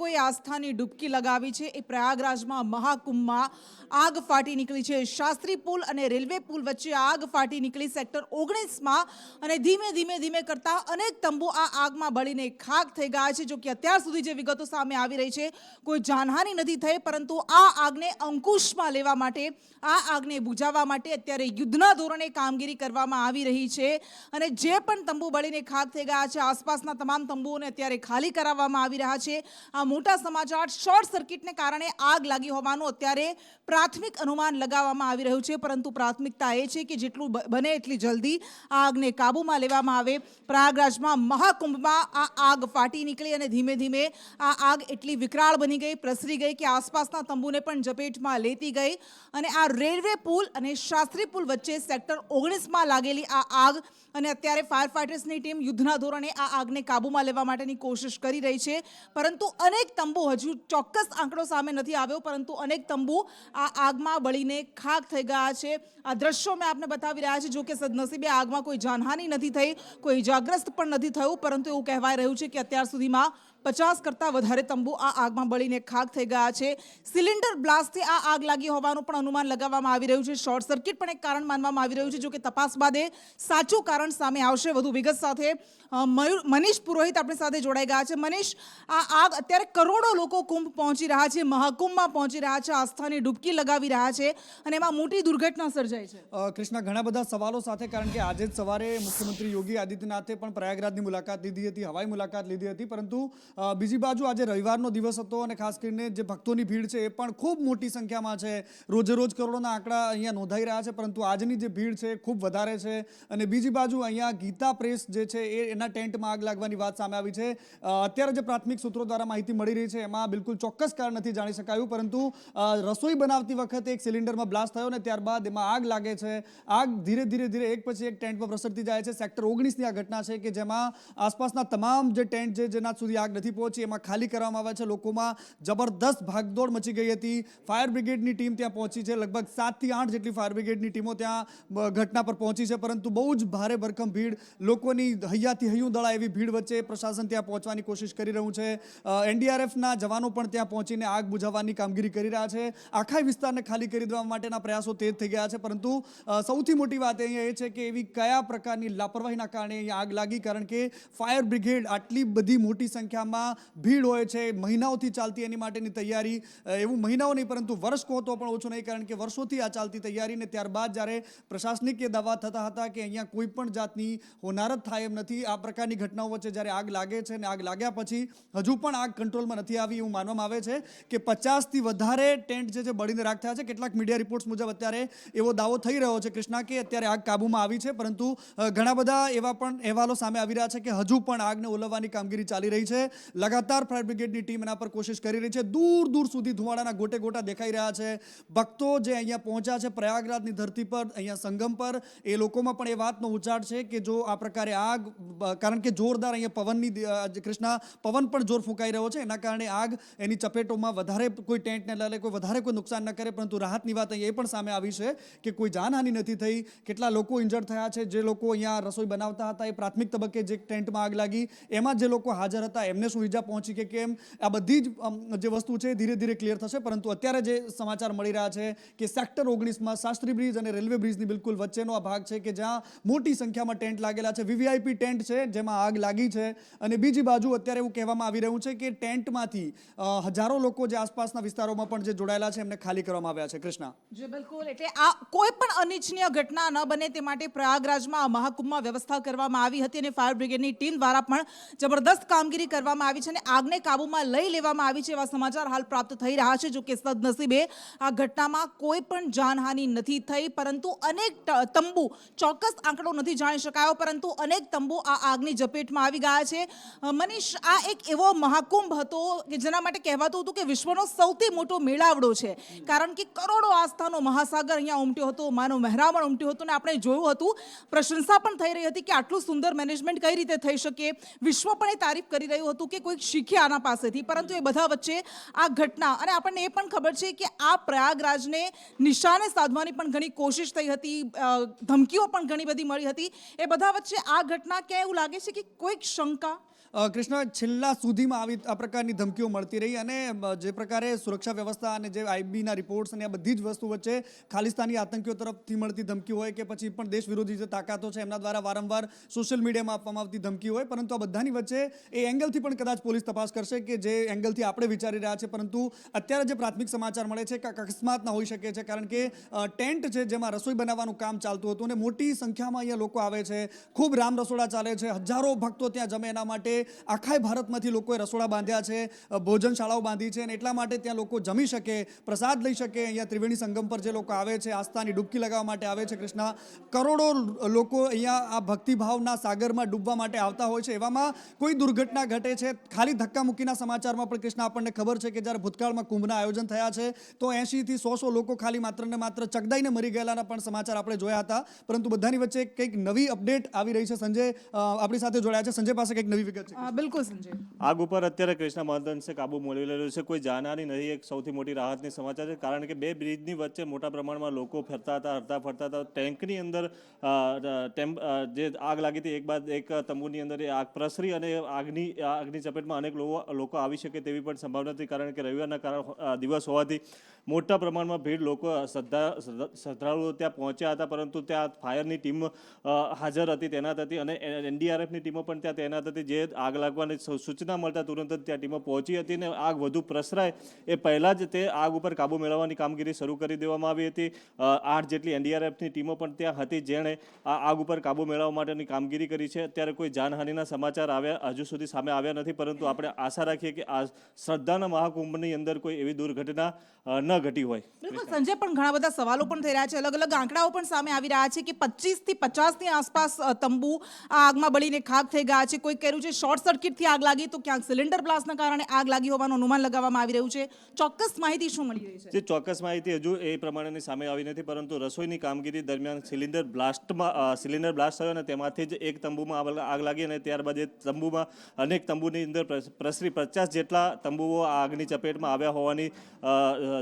લોકોએ આસ્થાની ડૂબકી લગાવી છે એ પ્રયાગરાજમાં મહાકુંભમાં આગ ફાટી નીકળી છે। શાસ્ત્રી પુલ અને રેલવે પુલ વચ્ચે આગ ફાટી નીકળી સેક્ટર 19માં અને ધીમે ધીમે ધીમે કરતા અનેક તંબુ આ આગમાં બળીને ખાખ થઈ ગયા છે। જો કે અત્યાર સુધી જે વિગતો સામે આવી રહી છે કોઈ જાનહાનિ નથી થઈ, પરંતુ આ આગને અંકુશમાં લેવા માટે, આ આગને બુઝાવવા માટે અત્યારે યુદ્ધના ધોરણે કામગીરી કરવામાં આવી રહી છે અને જે પણ તંબુ બળીને ખાખ થઈ ગયા છે આસપાસના તમામ તંબુઓને અત્યારે ખાલી કરાવવામાં આવી રહ્યા છે। આ મોટા સમાચાર શોર્ટ સર્કિટને કારણે આગ લાગી હોવાનું અત્યારે પ્રાથમિક અનુમાન લગાવવામાં આવી રહ્યું છે, પરંતુ પ્રાથમિકતા એ છે કે જેટલું બને એટલી જલ્દી આ આગને કાબૂમાં લેવામાં આવે। પ્રયાગરાજમાં મહાકુંભમાં આ આગ ફાટી નીકળી અને ધીમે ધીમે આ આગ એટલી વિકરાળ બની ગઈ, પ્રસરી ગઈ કે આસપાસના તંબુને પણ ઝપેટમાં લેતી ગઈ અને આ રેલવે પુલ અને શાસ્ત્રી પુલ વચ્ચે સેક્ટર 19માં લાગેલી આ આગ અને અત્યારે ફાયર ફાઇટર્સની ટીમ યુદ્ધના ધોરણે આ આગને કાબૂમાં લેવા માટેની કોશિશ કરી રહી છે, પરંતુ અનેક તંબુ, હજુ ચોક્કસ આંકડો સામે નથી આવ્યો, પરંતુ અનેક તંબુ આ આગમાં બળીને ખાખ થઈ ગયા છે। આ દ્રશ્યો મેં આપને બતાવી રહ્યા છે। જો કે સદનસીબે આગમાં કોઈ જાનહાનિ નથી થઈ, કોઈ ઇજાગ્રસ્ત પણ નથી થયું, પરંતુ એવું કહેવાય રહ્યું છે કે અત્યાર સુધીમાં 50 કરતાં વધારે તંબુ આ આગમાં બળીને ખાખ થઈ ગયા છે। સિલિન્ડર બ્લાસ્ટથી આ આગ લાગી હોવાનું પણ અનુમાન લગાવવામાં આવી રહ્યું છે। શોર્ટ સર્કિટ પણ એક કારણ માનવામાં આવી રહ્યું છે। જો કે તપાસ બાદ સાચું કારણ સામે આવશે। વધુ વિગત સાથે મનીષ પુરોહિત આપણી સાથે જોડાઈ ગયા છે। મનીષ, આ આગ અત્યારે કરોડો લોકો કુંભ પહોંચી રહ્યા છે, મહાકુંભમાં પહોંચી રહ્યા છે, આસ્થાની ડૂબકી લગાવી રહ્યા છે અને એમાં મોટી દુર્ઘટના સર્જાઈ છે। કૃષ્ણા, ઘણા બધા સવાલો સાથે, કારણ કે આજે જ સવારે મુખ્યમંત્રી યોગી આદિત્યનાથે પણ પ્રયાગરાજની મુલાકાત લીધી હતી, હવાઈ મુલાકાત લીધી હતી, પરંતુ બીજી બાજુ આજે રવિવારનો દિવસ હતો અને ખાસ કરીને જે ભક્તોની ભીડ છે એ પણ ખૂબ મોટી સંખ્યામાં છે। રોજે રોજ કરોડોના આંકડા અહીંયા નોંધાઈ રહ્યા છે, પરંતુ આજની જે ભીડ છે ખૂબ વધારે છે અને બીજી બાજુ અહીંયા ગીતા પ્રેસ જે છે એના ટેન્ટમાં આગ લાગવાની વાત સામે આવી છે। અત્યારે જે પ્રાથમિક સૂત્રો દ્વારા માહિતી મળી રહી છે એમાં બિલકુલ ચોક્કસ કારણ નથી જાણી શકાયું, પરંતુ રસોઈ બનાવતી વખતે એક સિલિન્ડરમાં બ્લાસ્ટ થયો ને ત્યારબાદ એમાં આગ લાગે છે। આગ ધીરે ધીરે ધીરે એક પછી એક ટેન્ટ પર પ્રસરતી જાય છે। સેક્ટર 19ની આ ઘટના છે કે જેમાં આસપાસના તમામ જે ટેન્ટ છે જેના સુધી આગ નથી પહોંચી એમાં ખાલી કરવામાં આવે છે। લોકોમાં જબરદસ્ત ભાગદોડ મચી ગઈ હતી। ફાયર બ્રિગેડની ટીમ ત્યાં પહોંચી છે, લગભગ 7 થી 8 જેટલી ફાયર બ્રિગેડની ટીમો ત્યાં ઘટના પર પહોંચી છે, પરંતુ બહુ જ ભારે ભરખમ ભીડ, લોકોની હૈયાથી હૈયું દળાય એવી ભીડ વચ્ચે પ્રશાસન ત્યાં પહોંચવાની કોશિશ કરી રહ્યું છે। એનડીઆરએફના જવાનો પણ ત્યાં પહોંચીને આગ બુઝાવવાની કામગીરી કરી રહ્યા છે। આખા વિસ્તારને ખાલી કરી દેવા માટેના પ્રયાસો તેજ થઈ ગયા છે, પરંતુ સૌથી મોટી વાત અહીંયા એ છે કે એવી કયા પ્રકારની લાપરવાહીના કારણે અહીંયા આગ લાગી, કારણ કે ફાયર બ્રિગેડ આટલી બધી મોટી સંખ્યામાં ભીડ હોય છે, મહિનાઓથી ચાલતી એની માટેની તૈયારી, એવું મહિનાઓ નહીં પરંતુ વર્ષ કહો તો પણ ઓછું નહીં, કારણ કે વર્ષોથી આ ચાલતી તૈયારી ને ત્યારબાદ જ્યારે પ્રશાસનિક એ દાવા થતા હતા કે અહીંયા કોઈ પણ જાતની હોનારત થાય એમ નથી, આ પ્રકારની ઘટનાઓ વચ્ચે જ્યારે આગ લાગે છે અને આગ લાગ્યા પછી હજુ પણ આગ કંટ્રોલમાં નથી આવી એવું માનવામાં આવે છે કે 50થી વધારે ટેન્ટ જે બળીને રાખ થયા છે। કેટલાક મીડિયા રિપોર્ટ્સ મુજબ અત્યારે એવો દાવો થઈ રહ્યો છે કૃષ્ણા કે અત્યારે આગ કાબૂમાં આવી છે, પરંતુ ઘણા બધા એવા પણ અહેવાલો સામે આવી રહ્યા છે કે હજુ પણ આગને ઓલવવાની કામગીરી ચાલી રહી છે। લગાતાર ફાયર બ્રિગેડની ટીમ એના પર કોશિશ કરી રહી છે। દૂર દૂર સુધી ધુમાડાના ગોટે ગોટા દેખાઈ રહ્યા છે। ભક્તો જે અહીંયા પહોંચ્યા છે પ્રયાગરાજની ધરતી પર, અહીંયા સંગમ પર, એ લોકોમાં પણ એ વાતનો ઉચ્ચાર છે કે જો આ પ્રકારે આગ, કારણ કે જોરદાર અહીંયા પવનની કૃષ્ણા પવન પણ જોર ફૂંકાઈ રહ્યો છે, એના કારણે આગ એની ચપેટોમાં વધારે કોઈ ટેન્ટને લડે, કોઈ વધારે કોઈ નુકસાન ન કરે, પરંતુ રાહતની વાત અહીંયા એ પણ સામે આવી છે કે કોઈ જાનહાનિ નથી થઈ। કેટલા લોકો ઇન્જર્ડ થયા છે, જે લોકો અહીંયા રસોઈ બનાવતા હતા એ પ્રાથમિક તબક્કે જે ટેન્ટમાં આગ લાગી એમાં જે લોકો હાજર હતા એમને શું ઈજા પહોંચી કે કેમ, આ બધી જ જે વસ્તુ છે ધીરે ધીરે ક્લિયર થશે, પરંતુ અત્યારે જે સમાચાર મળી રહ્યા છે કે સેક્ટર 19માં શાસ્ત્રી બ્રિજ અને રેલવે બ્રિજની બિલકુલ વચ્ચેનો આ ભાગ છે કે જ્યાં મોટી સંખ્યામાં ટેન્ટ લાગેલા છે, વીવીઆઈપી ટેન્ટ છે જેમાં આગ લાગી છે અને બીજી બાજુ અત્યારે એવું કહેવામાં આવી રહ્યું છે કે ટેન્ટમાંથી હજારો લોકો જે આસપાસના વિસ્તારોમાં પણ જે જોડાયેલા છે એમને ખાલી કરવામાં આવ્યા છે। કૃષ્ણા, જી બિલકુલ, એટલે આ કોઈ પણ અનિચ્છનીય ઘટના ન બને તે માટે પ્રયાગરાજમાં મહાકુંભમાં વ્યવસ્થા કરવામાં આવી હતી અને ફાયર બ્રિગેડની ટીમ દ્વારા પણ જબરદસ્ત કામગીરી કરવામાં આવી છે અને આગને કાબૂમાં લઈ લેવામાં આવી છે એવા સમાચાર હાલ પ્રાપ્ત થઈ રહ્યા છે। જો કે સદનસીબે આ ઘટનામાં કોઈ પણ જાનહાનિ નથી થઈ, પરંતુ અનેક તંબુ, ચોક્કસ આંકડો નથી જાણી શકાયો, પરંતુ અનેક તંબુ આ આગની ઝપેટમાં આવી ગયા છે। મનીષ, આ એક એવો મહાકુંભ હતો કે જેના માટે કહેવાતું હતું કે વિશ્વનો સૌથી મોટો મેળાવડો છે, કારણ કે કરોડો આસ્થાનો મહાસાગર અહીંયા ઉમટ્યો હતો, માનવ મહેરામણ ઉમટ્યું હતું અને આપણે જોયું હતું, પ્રશંસા પણ થઈ રહી હતી કે આટલું સુંદર મેનેજમેન્ટ કઈ રીતે થઈ શકે, વિશ્વ પણ એ તારીફ કરી રહ્યું હતું કે કોઈક શીખે આના પાસેથી, પરંતુ એ બધા વચ્ચે આ ઘટના, અને આપણને એ પણ ખબર છે કે આ પ્રયાગરાજને નિશાને સાધવાની પણ ઘણી કોશિશ થઈ હતી, ધમકીઓ પણ ઘણી બધી મળી હતી, એ બધા વચ્ચે આ ઘટના ક્યાં એવું લાગે છે કે કોઈક શંકા કૃષ્ણ, છેલ્લા સુધીમાં આવી આ પ્રકારની ધમકીઓ મળતી રહી અને જે પ્રકારે સુરક્ષા વ્યવસ્થા અને જે આઈબીના રિપોર્ટ્સ અને આ બધી જ વસ્તુ વચ્ચે ખાલિસ્તાની આતંકીઓ તરફથી મળતી ધમકી હોય કે પછી પણ દેશ વિરોધી જે તાકાતો છે એમના દ્વારા વારંવાર સોશિયલ મીડિયામાં આપવામાં આવતી ધમકી હોય, પરંતુ આ બધાની વચ્ચે એ એંગલથી પણ કદાચ પોલીસ તપાસ કરશે કે જે એંગલથી આપણે વિચારી રહ્યા છે, પરંતુ અત્યારે જે પ્રાથમિક સમાચાર મળે છે કે અકસ્માત ના હોઈ શકે છે, કારણ કે ટેન્ટ છે જેમાં રસોઈ બનાવવાનું કામ ચાલતું હતું અને મોટી સંખ્યામાં અહીંયા લોકો આવે છે, ખૂબ રામ રસોડા ચાલે છે, હજારો ભક્તો ત્યાં જમે એના માટે આખા ભારતમાંથી લોકોએ રસોડા બાંધ્યા છે, ભોજનશાળાઓ બાંધી છે અને એટલા માટે ત્યાં લોકો જમી શકે, પ્રસાદ લઈ શકે. અહીંયા ત્રિવેણી સંગમ પર જે લોકો આવે છે આસ્થાની ડૂબકી લગાવવા માટે આવે છે કૃષ્ણા, કરોડો લોકો અહીંયા આ ભક્તિભાવના સાગરમાં ડૂબવા માટે આવતા હોય છે. એવામાં કોઈ દુર્ઘટના ઘટે છે, ખાલી ધક્કા મૂકીના સમાચારમાં પણ કૃષ્ણા આપણને ખબર છે કે જ્યારે ભૂતકાળમાં કુંભના આયોજન થયા છે તો 80 થી 100 લોકો ખાલી માત્ર ને માત્ર ચકદાઈને મરી ગયેલાના પણ સમાચાર આપણે જોયા હતા, પરંતુ બધાની વચ્ચે કંઈક નવી અપડેટ આવી રહી છે. સંજય આપણી સાથે જોડાયા છે. સંજય પાસે કંઈક નવી વિગત છે. બિલકુલ સંજય. આગ ઉપર અત્યારે કૃષ્ણા મહદઅંશે કાબુ મેળવી રહ્યો છે. કોઈ જાનહાની નહીં, એક સૌથી મોટી રાહતની સમાચાર છે, કારણ કે બે બ્રિજની વચ્ચે મોટા પ્રમાણમાં લોકો ફરતા હતા, હરતા ફરતા હતા. ટેન્કની અંદર જે આગ લાગી હતી એક બાદ એક તંબુની અંદર એ આગ પ્રસરી અને આગની ચપેટમાં અનેક લોકો આવી શકે તેવી પણ સંભાવના હતી, કારણ કે રવિવારના દિવસ હોવાથી મોટા પ્રમાણમાં ભીડ, લોકો શ્રદ્ધાળુઓ ત્યાં પહોંચ્યા હતા, પરંતુ ત્યાં ફાયરની ટીમ હાજર હતી, તૈનાત હતી અને એનડીઆરએફની ટીમો પણ ત્યાં તૈનાત હતી. જે આગ લાગવાની સૂચના મળતા તુરંત જ ત્યાં ટીમો પહોંચી હતી અને આગ વધુ પ્રસરાય એ પહેલાં જ તે આગ ઉપર કાબૂ મેળવવાની કામગીરી શરૂ કરી દેવામાં આવી હતી. 8 જેટલી એનડીઆરએફની ટીમો પણ ત્યાં હતી જેણે આ આગ ઉપર કાબૂ મેળવવા માટેની કામગીરી કરી છે. અત્યારે કોઈ જાનહાનિના સમાચાર હજુ સુધી સામે આવ્યા નથી, પરંતુ આપણે આશા રાખીએ કે આ શ્રદ્ધાના મહાકુંભની અંદર કોઈ એવી દુર્ઘટના ન ઘટી હોય. બિલકુલ સંજય, પણ ઘણા બધા સવાલો પણ થઈ રહ્યા છે, અલગ અલગ આંકડાઓ પણ સામે આવી રહ્યા છે કે 25 થી 50 ની આસપાસ તંબુ આ આગમાં બળીને ખાખ થઈ ગયા છે. કોઈ કહ્યું છે શોર્ટ સર્કિટથી આગ લાગી, તો ક્યાંક સિલિન્ડર બ્લાસ્ટના કારણે આગ લાગી હોવાનું અનુમાન લગાવવામાં આવી રહ્યું છે. ચોક્કસ માહિતી શું મળી રહી છે? જે ચોક્કસ માહિતી હજુ એ પ્રમાણેની સામે આવી નથી, પરંતુ રસોઈની કામગીરી દરમિયાન સિલિન્ડર બ્લાસ્ટ થયો અને તેમાંથી જ એક તંબુમાં આગ લાગી અને ત્યારબાદ એ તંબુમાં અનેક તંબુની અંદર પ્રસરી 50 જેટલા તંબુઓ આગની ચપેટમાં આવ્યા હોવાની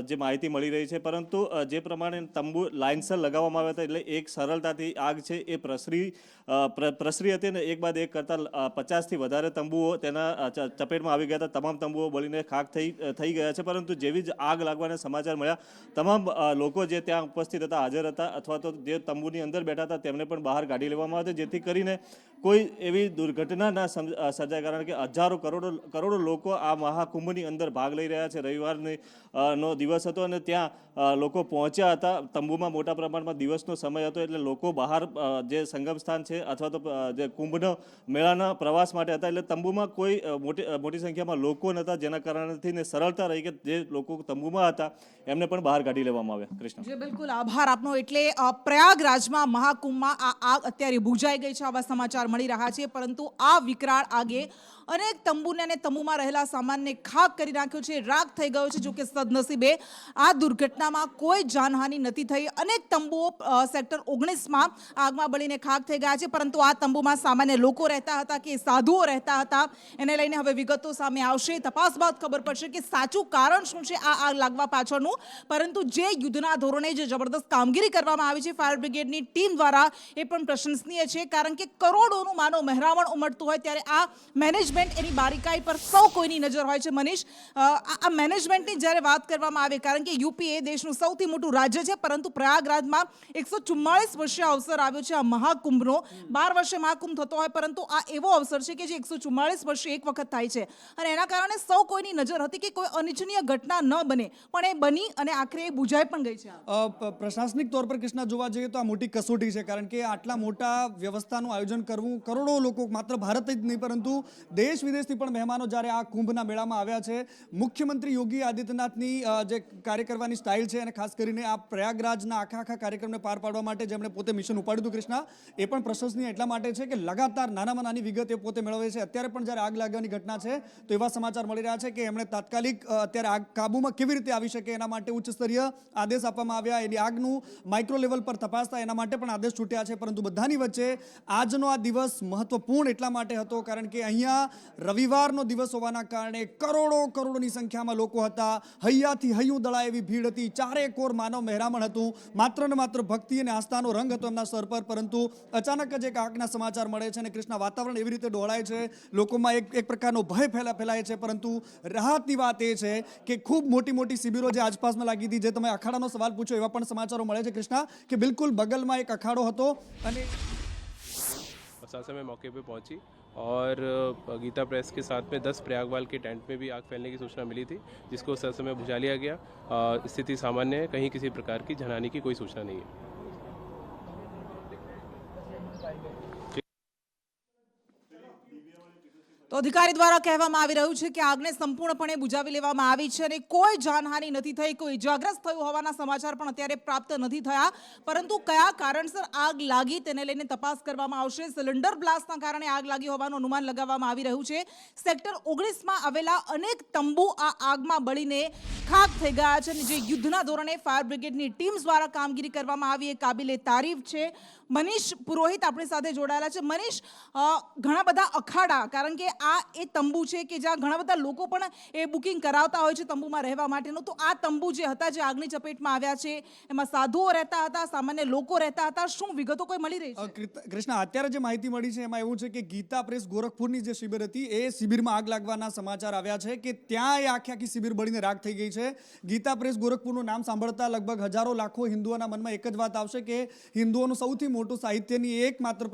જે માહિતી મળી રહી છે. પરંતુ જે પ્રમાણે તંબુ લાઇનસર લગાવવામાં આવ્યા હતા એટલે એક સરળતાથી આગ છે એ પ્રસરી હતી અને એક બાદ એક કરતાં 50 થી વધારે તંબુઓ તેના ચપેટમાં આવી ગયા હતા. તમામ તંબુઓ બળીને ખાખ થઈ ગયા છે, પરંતુ જેવી જ આગ લાગવાના સમાચાર મળ્યા તમામ લોકો જે ત્યાં ઉપસ્થિત હતા, હાજર હતા અથવા તો જે તંબુની અંદર બેઠા હતા તેમને પણ બહાર કાઢી લેવામાં આવ્યા, જેથી કરીને કોઈ એવી દુર્ઘટના ના સર્જાય, કારણ કે હજારો કરોડો લોકો આ મહાકુંભની અંદર ભાગ લઈ રહ્યા છે. રવિવારની નો દિવસ હતો અને ત્યાં લોકો પહોંચ્યા હતા. તંબુમાં મોટા પ્રમાણમાં દિવસનો સમય હતો એટલે લોકો બહાર જે સંગમ સ્થાન છે અથવા તો જે કુંભનો મેળાના પ્રવાસ માટે હતા, એટલે તંબુમાં કોઈ મોટી સંખ્યામાં લોકો નહોતા, જેના કારણથી સરળતા રહી કે જે લોકો તંબુમાં હતા એમને પણ બહાર કાઢી લેવામાં આવ્યા. કૃષ્ણ જી બિલકુલ, આભાર આપનો. એટલે પ્રયાગરાજમાં મહાકુંભમાં આ આગ અત્યારે બુઝાઈ ગઈ છે, આવા સમાચાર મળી રહ્યા છે, પરંતુ આ વિકરાળ આગે અનેક તંબુને અને તંબુમાં રહેલા સામાનને ખાક કરી નાખ્યો છે, રાખ થઈ ગયો છે. જો કે સદનસીબે આ દુર્ઘટનામાં કોઈ જાનહાનિ નથી થઈ. અનેક તંબુઓ સેક્ટર 19માં આગમાં બળીને ખાક થઈ ગયા છે, પરંતુ આ તંબુમાં સામાન્ય લોકો રહેતા હતા કે સાધુઓ રહેતા હતા એને લઈને હવે વિગતો સામે આવશે. તપાસ બાદ ખબર પડશે કે સાચું કારણ શું છે આ આગ લાગવા પાછળનું. પરંતુ જે યુદ્ધના ધોરણે જે જબરદસ્ત કામગીરી કરવામાં આવી છે ફાયર બ્રિગેડની ટીમ દ્વારા, એ પણ પ્રશંસનીય છે, કારણ કે કરોડોનું માનવ મહેરામણ ઉમટતું હોય ત્યારે આ મેનેજમેન્ટ એની બારીકાઈ પર સૌ કોઈની નજર હોય છે. મનીષ, આ મેનેજમેન્ટની જ્યારે વાત કરવામાં આવે, કારણ કે યુપી એ દેશનું સૌથી મોટું રાજ્ય છે, પરંતુ પ્રયાગરાજમાં 144 વર્ષે અવસર આવ્યો છે આ મહાકુંભનો. 12 વર્ષે મહાકુંભ થતો હોય, પરંતુ આ એવો અવસર છે કે જે 144 વર્ષે એક વખત થાય છે અને એના કારણે સૌ કોઈની નજર હતી કે કોઈ અનિચ્છનીય ઘટના ન બને, પણ એ બની અને આખરે એ બુઝાઈ પણ ગઈ છે. પ્રશાસનિક તौर પર કૃષ્ણા જોવા જઈએ તો આ મોટી કસોટી છે, કારણ કે આટલા મોટા વ્યવસ્થાનું આયોજન કરવું, કરોડો લોકો માત્ર ભારત જ નહીં પરંતુ દેશ વિદેશથી પણ મહેમાનો જ્યારે આ કુંભના મેળામાં આવ્યા છે. મુખ્યમંત્રી યોગી આદિત્યનાથની જે કાર્ય કરવાની સ્ટાઇલ છે અને ખાસ કરીને આ પ્રયાગરાજના આખા કાર્યક્રમને પાર પાડવા માટે જેમણે પોતે મિશન ઉપાડ્યું હતું કૃષ્ણા, એ પણ પ્રશંસનીય એટલા માટે છે કે લગાતાર નાનામાં નાની વિગત એ પોતે મેળવે છે. અત્યારે પણ જ્યારે આગ લાગવાની ઘટના છે તો એવા સમાચાર મળી રહ્યા છે કે એમણે તાત્કાલિક અત્યારે આગ કાબૂમાં કેવી રીતે આવી શકે એના માટે ઉચ્ચ સ્તરીય આદેશ આપવામાં આવ્યા. એની આગનું માઇક્રો લેવલ પર તપાસ થાય એના માટે પણ આદેશ છૂટ્યા છે. પરંતુ બધાની વચ્ચે આજનો આ દિવસ મહત્વપૂર્ણ એટલા માટે હતો કારણ કે અહીંયા રવિવારનો દિવસ હોવાના કારણે કરોડોની સંખ્યામાં લોકો હતા. હૈયાથી હૈયું દળાય એવી ભીડ હતી. ચારે કોર માનવ મહેરામણ હતું. માત્ર ને માત્ર ભક્તિ અને આસ્થાનો રંગ હતો એમના સર પર. પરંતુ અચાનક જ એક આગના સમાચાર મળે છે અને કૃષ્ણ વાતાવરણ એવી રીતે ડોળાય છે, લોકોમાં એક પ્રકારનો ભય ફેલાય છે. પરંતુ રાહતની વાત એ છે કે ખૂબ મોટી શિબિરો જે આસપાસમાં લાગી હતી, જે તમે અખાડાનો સવાલ પૂછો એવા પણ સમાચારો મળે છે કૃષ્ણા, કે બિલકુલ બગલમાં એક અખાડો હતો અને प्रशासन में मौके पे पहुंची और गीता प्रेस के साथ में 10 प्रयागवाल के टेंट में भी आग फैलने की सूचना मिली थी, जिसको उस समय बुझा लिया गया. स्थिति सामान्य है, कहीं किसी प्रकार की जनहानि की कोई सूचना नहीं है. તો અધિકારી દ્વારા કહેવામાં આવી રહ્યું છે કે આગને સંપૂર્ણપણે બુઝાવી લેવામાં આવી છે અને કોઈ જાનહાનિ નથી થઈ, કોઈ ઇજાગ્રસ્ત થયું હોવાના સમાચાર પણ અત્યારે પ્રાપ્ત નથી થયા. પરંતુ કયા કારણસર આગ લાગી તેને લઈને તપાસ કરવામાં આવશે. સિલિન્ડર બ્લાસ્ટના કારણે આગ લાગી હોવાનું અનુમાન લગાવવામાં આવી રહ્યું છે. સેક્ટર 19માં આવેલા અનેક તંબુ આ આગમાં બળીને ખાખ થઈ ગયા છે અને જે યુદ્ધના ધોરણે ફાયર બ્રિગેડની ટીમ દ્વારા કામગીરી કરવામાં આવી એ કાબિલે તારીફ છે. મનીષ પુરોહિત આપણી સાથે જોડાયેલા છે. મનીષ, ઘણા બધા અખાડા, કારણ કે આ એ તંબુ છે કે જ્યાં ઘણા બધા લોકો પણ એ બુકિંગ કરાવતા હોય છે તંબુમાં રહેવા માટેનું. તો આ તંબુ જે હતા જે આગની ચપેટમાં આવ્યા છે, એમાં સાધુઓ રહેતા હતા, સામાન્ય લોકો રહેતા હતા, શું વિગતો કોઈ મળી રહી છે? કૃષ્ણા, અત્યારે જે માહિતી મળી છે એમાં એવું છે કે ગીતા પ્રેસ ગોરખપુરની જે શિબિર હતી એ શિબિરમાં આગ લાગવાના સમાચાર આવ્યા છે કે ત્યાં એ આખી શિબિર બળીને રાખ થઈ ગઈ છે. ગીતા પ્રેસ ગોરખપુરનું નામ સાંભળતા લગભગ હજારો લાખો હિન્દુઓના મનમાં એક જ વાત આવશે કે હિન્દુઓનું સૌથી મોટું સાહિત્યની એકમાત્ર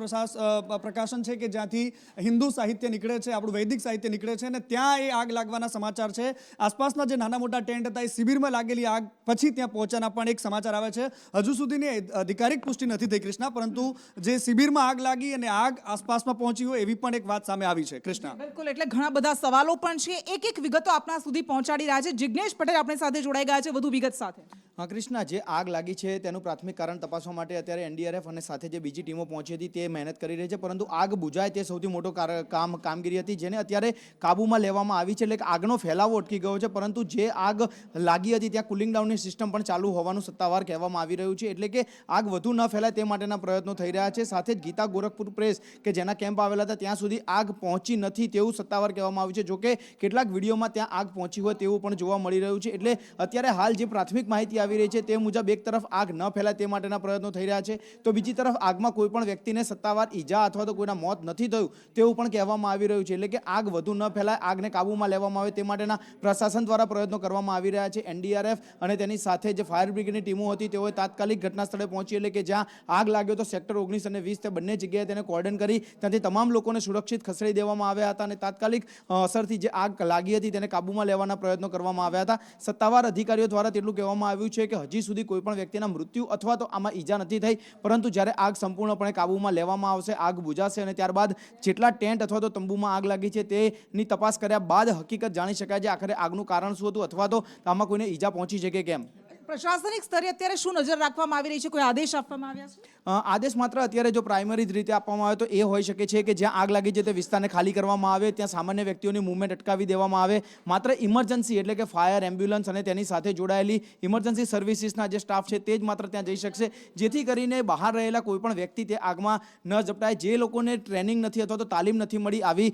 પ્રકાશન છે કે જ્યાંથી હિન્દુ સાહિત્ય નીકળે છે, આપણું વૈદિક સાહિત્ય નીકળે છે, અને ત્યાં એ આગ લાગવાના સમાચાર છે. આસપાસના જે નાના મોટા ટેન્ટ હતા એ શિબિરમાં લાગેલી આગ પછી ત્યાં પહોંચ્યાના પણ એક સમાચાર આવે છે. હજુ સુધીની અધિકારિક પુષ્ટિ નથી થઈ કૃષ્ણા, પરંતુ જે શિબિરમાં આગ લાગી અને આગ આસપાસમાં પહોંચી હોય એવી પણ એક વાત સામે આવી છે કૃષ્ણા. બિલકુલ, એટલે ઘણા બધા સવાલો પણ છે. એક વિગતો આપણા સુધી પહોંચાડી રહ્યા છે. જિગ્નેશ પટેલ આપણી સાથે જોડાઈ ગયા છે વધુ વિગત સાથે. હા કૃષ્ણા, જે આગ લાગી છે તેનું પ્રાથમિક કારણ તપાસવા માટે અત્યારે એનડીઆરએફ અને સાથે જે બીજી ટીમો પહોંચી હતી તે મહેનત કરી રહી છે. પરંતુ આગ બુઝાય તે સૌથી મોટો કામગીરી હતી, જેને અત્યારે કાબૂમાં લેવામાં આવી છે. એટલે કે આગનો ફેલાવો અટકી ગયો છે. પરંતુ જે આગ લાગી હતી ત્યાં કુલિંગ ડાઉનની સિસ્ટમ પણ ચાલુ હોવાનું સત્તાવાર કહેવામાં આવી રહ્યું છે. એટલે કે આગ વધુ ન ફેલાય તે માટેના પ્રયત્નો થઈ રહ્યા છે. સાથે જ ગીતા ગોરખપુર પ્રેસ કે જેના કેમ્પ આવેલા હતા ત્યાં સુધી આગ પહોંચી નથી તેવું સત્તાવાર કહેવામાં આવ્યું છે. જોકે કેટલાક વિડીયોમાં ત્યાં આગ પહોંચી હોય તેવું પણ જોવા મળી રહ્યું છે. એટલે અત્યારે હાલ જે પ્રાથમિક માહિતી આવી રહી છે તે મુજબ એક તરફ આગ ન ફેલાય તે માટેના પ્રયત્નો થઈ રહ્યા છે, તો બીજી તરફ આગમાં કોઈ પણ વ્યક્તિને સત્તાવાર ઈજા અથવા તો કોઈના મોત નથી થયું તેવું પણ કહેવામાં આવી રહ્યું છે. એટલે કે આગ વધુ ન ફેલાય, આગને કાબૂમાં લેવામાં આવે તે માટેના પ્રશાસન દ્વારા પ્રયત્નો કરવામાં આવી રહ્યા છે. એનડીઆરએફ અને તેની સાથે જે ફાયર બ્રિગેડની ટીમો હતી તેઓએ તાત્કાલિક ઘટના સ્થળે પહોંચી, એટલે કે જ્યાં આગ લાગ્યો તો સેક્ટર 19 અને 20 તે બંને જગ્યાએ તેને કોર્ડન કરી ત્યાંથી તમામ લોકોને સુરક્ષિત ખસેડી દેવામાં આવ્યા હતા અને તાત્કાલિક અસરથી જે આગ લાગી હતી તેને કાબૂમાં લેવાના પ્રયત્નો કરવામાં આવ્યા હતા. સત્તાવાર અધિકારીઓ દ્વારા તેટલું કહેવામાં આવ્યું છે કે હજી સુધી કોઈ પણ વ્યક્તિના મૃત્યુ અથવા તો આમાં ઈજા નથી થઈ. પરંતુ જ્યારે આગ સંપૂર્ણપણે કાબૂમાં લેવામાં આવશે, આગ બુઝાશે અને ત્યારબાદ જેટલા ટેન્ટ અથવા તો તંબુમાં આગ લાગી છે તેની તપાસ કર્યા બાદ હકીકત જાણી શકાય છે આખરે આગનું કારણ શું હતું અથવા તો આમાં કોઈને ઈજા પહોંચી છે કે કેમ. પ્રશાસનિક સ્તરે અત્યારે શું નજર રાખવામાં આવી રહી છે? કોઈ આદેશ આપવામાં આવ્યા છે? આદેશ માત્ર અત્યારે જો પ્રાઇમરી રીતે આપવામાં આવે તો એ હોઈ શકે છે કે જ્યાં આગ લાગી છે તે વિસ્તારને ખાલી કરવામાં આવે, ત્યાં સામાન્ય વ્યક્તિઓની મૂવમેન્ટ અટકાવી દેવામાં આવે. માત્ર ઇમરજન્સી એટલે કે ફાયર, એમ્બ્યુલન્સ અને તેની સાથે જોડાયેલી ઇમરજન્સી સર્વિસીસના જે સ્ટાફ છે તે જ માત્ર ત્યાં જઈ શકશે, જેથી કરીને બહાર રહેલા કોઈ પણ વ્યક્તિ તે આગમાં ન ઝપટાય. જે લોકોને ટ્રેનિંગ નથી અથવા તો તાલીમ નથી મળી આવી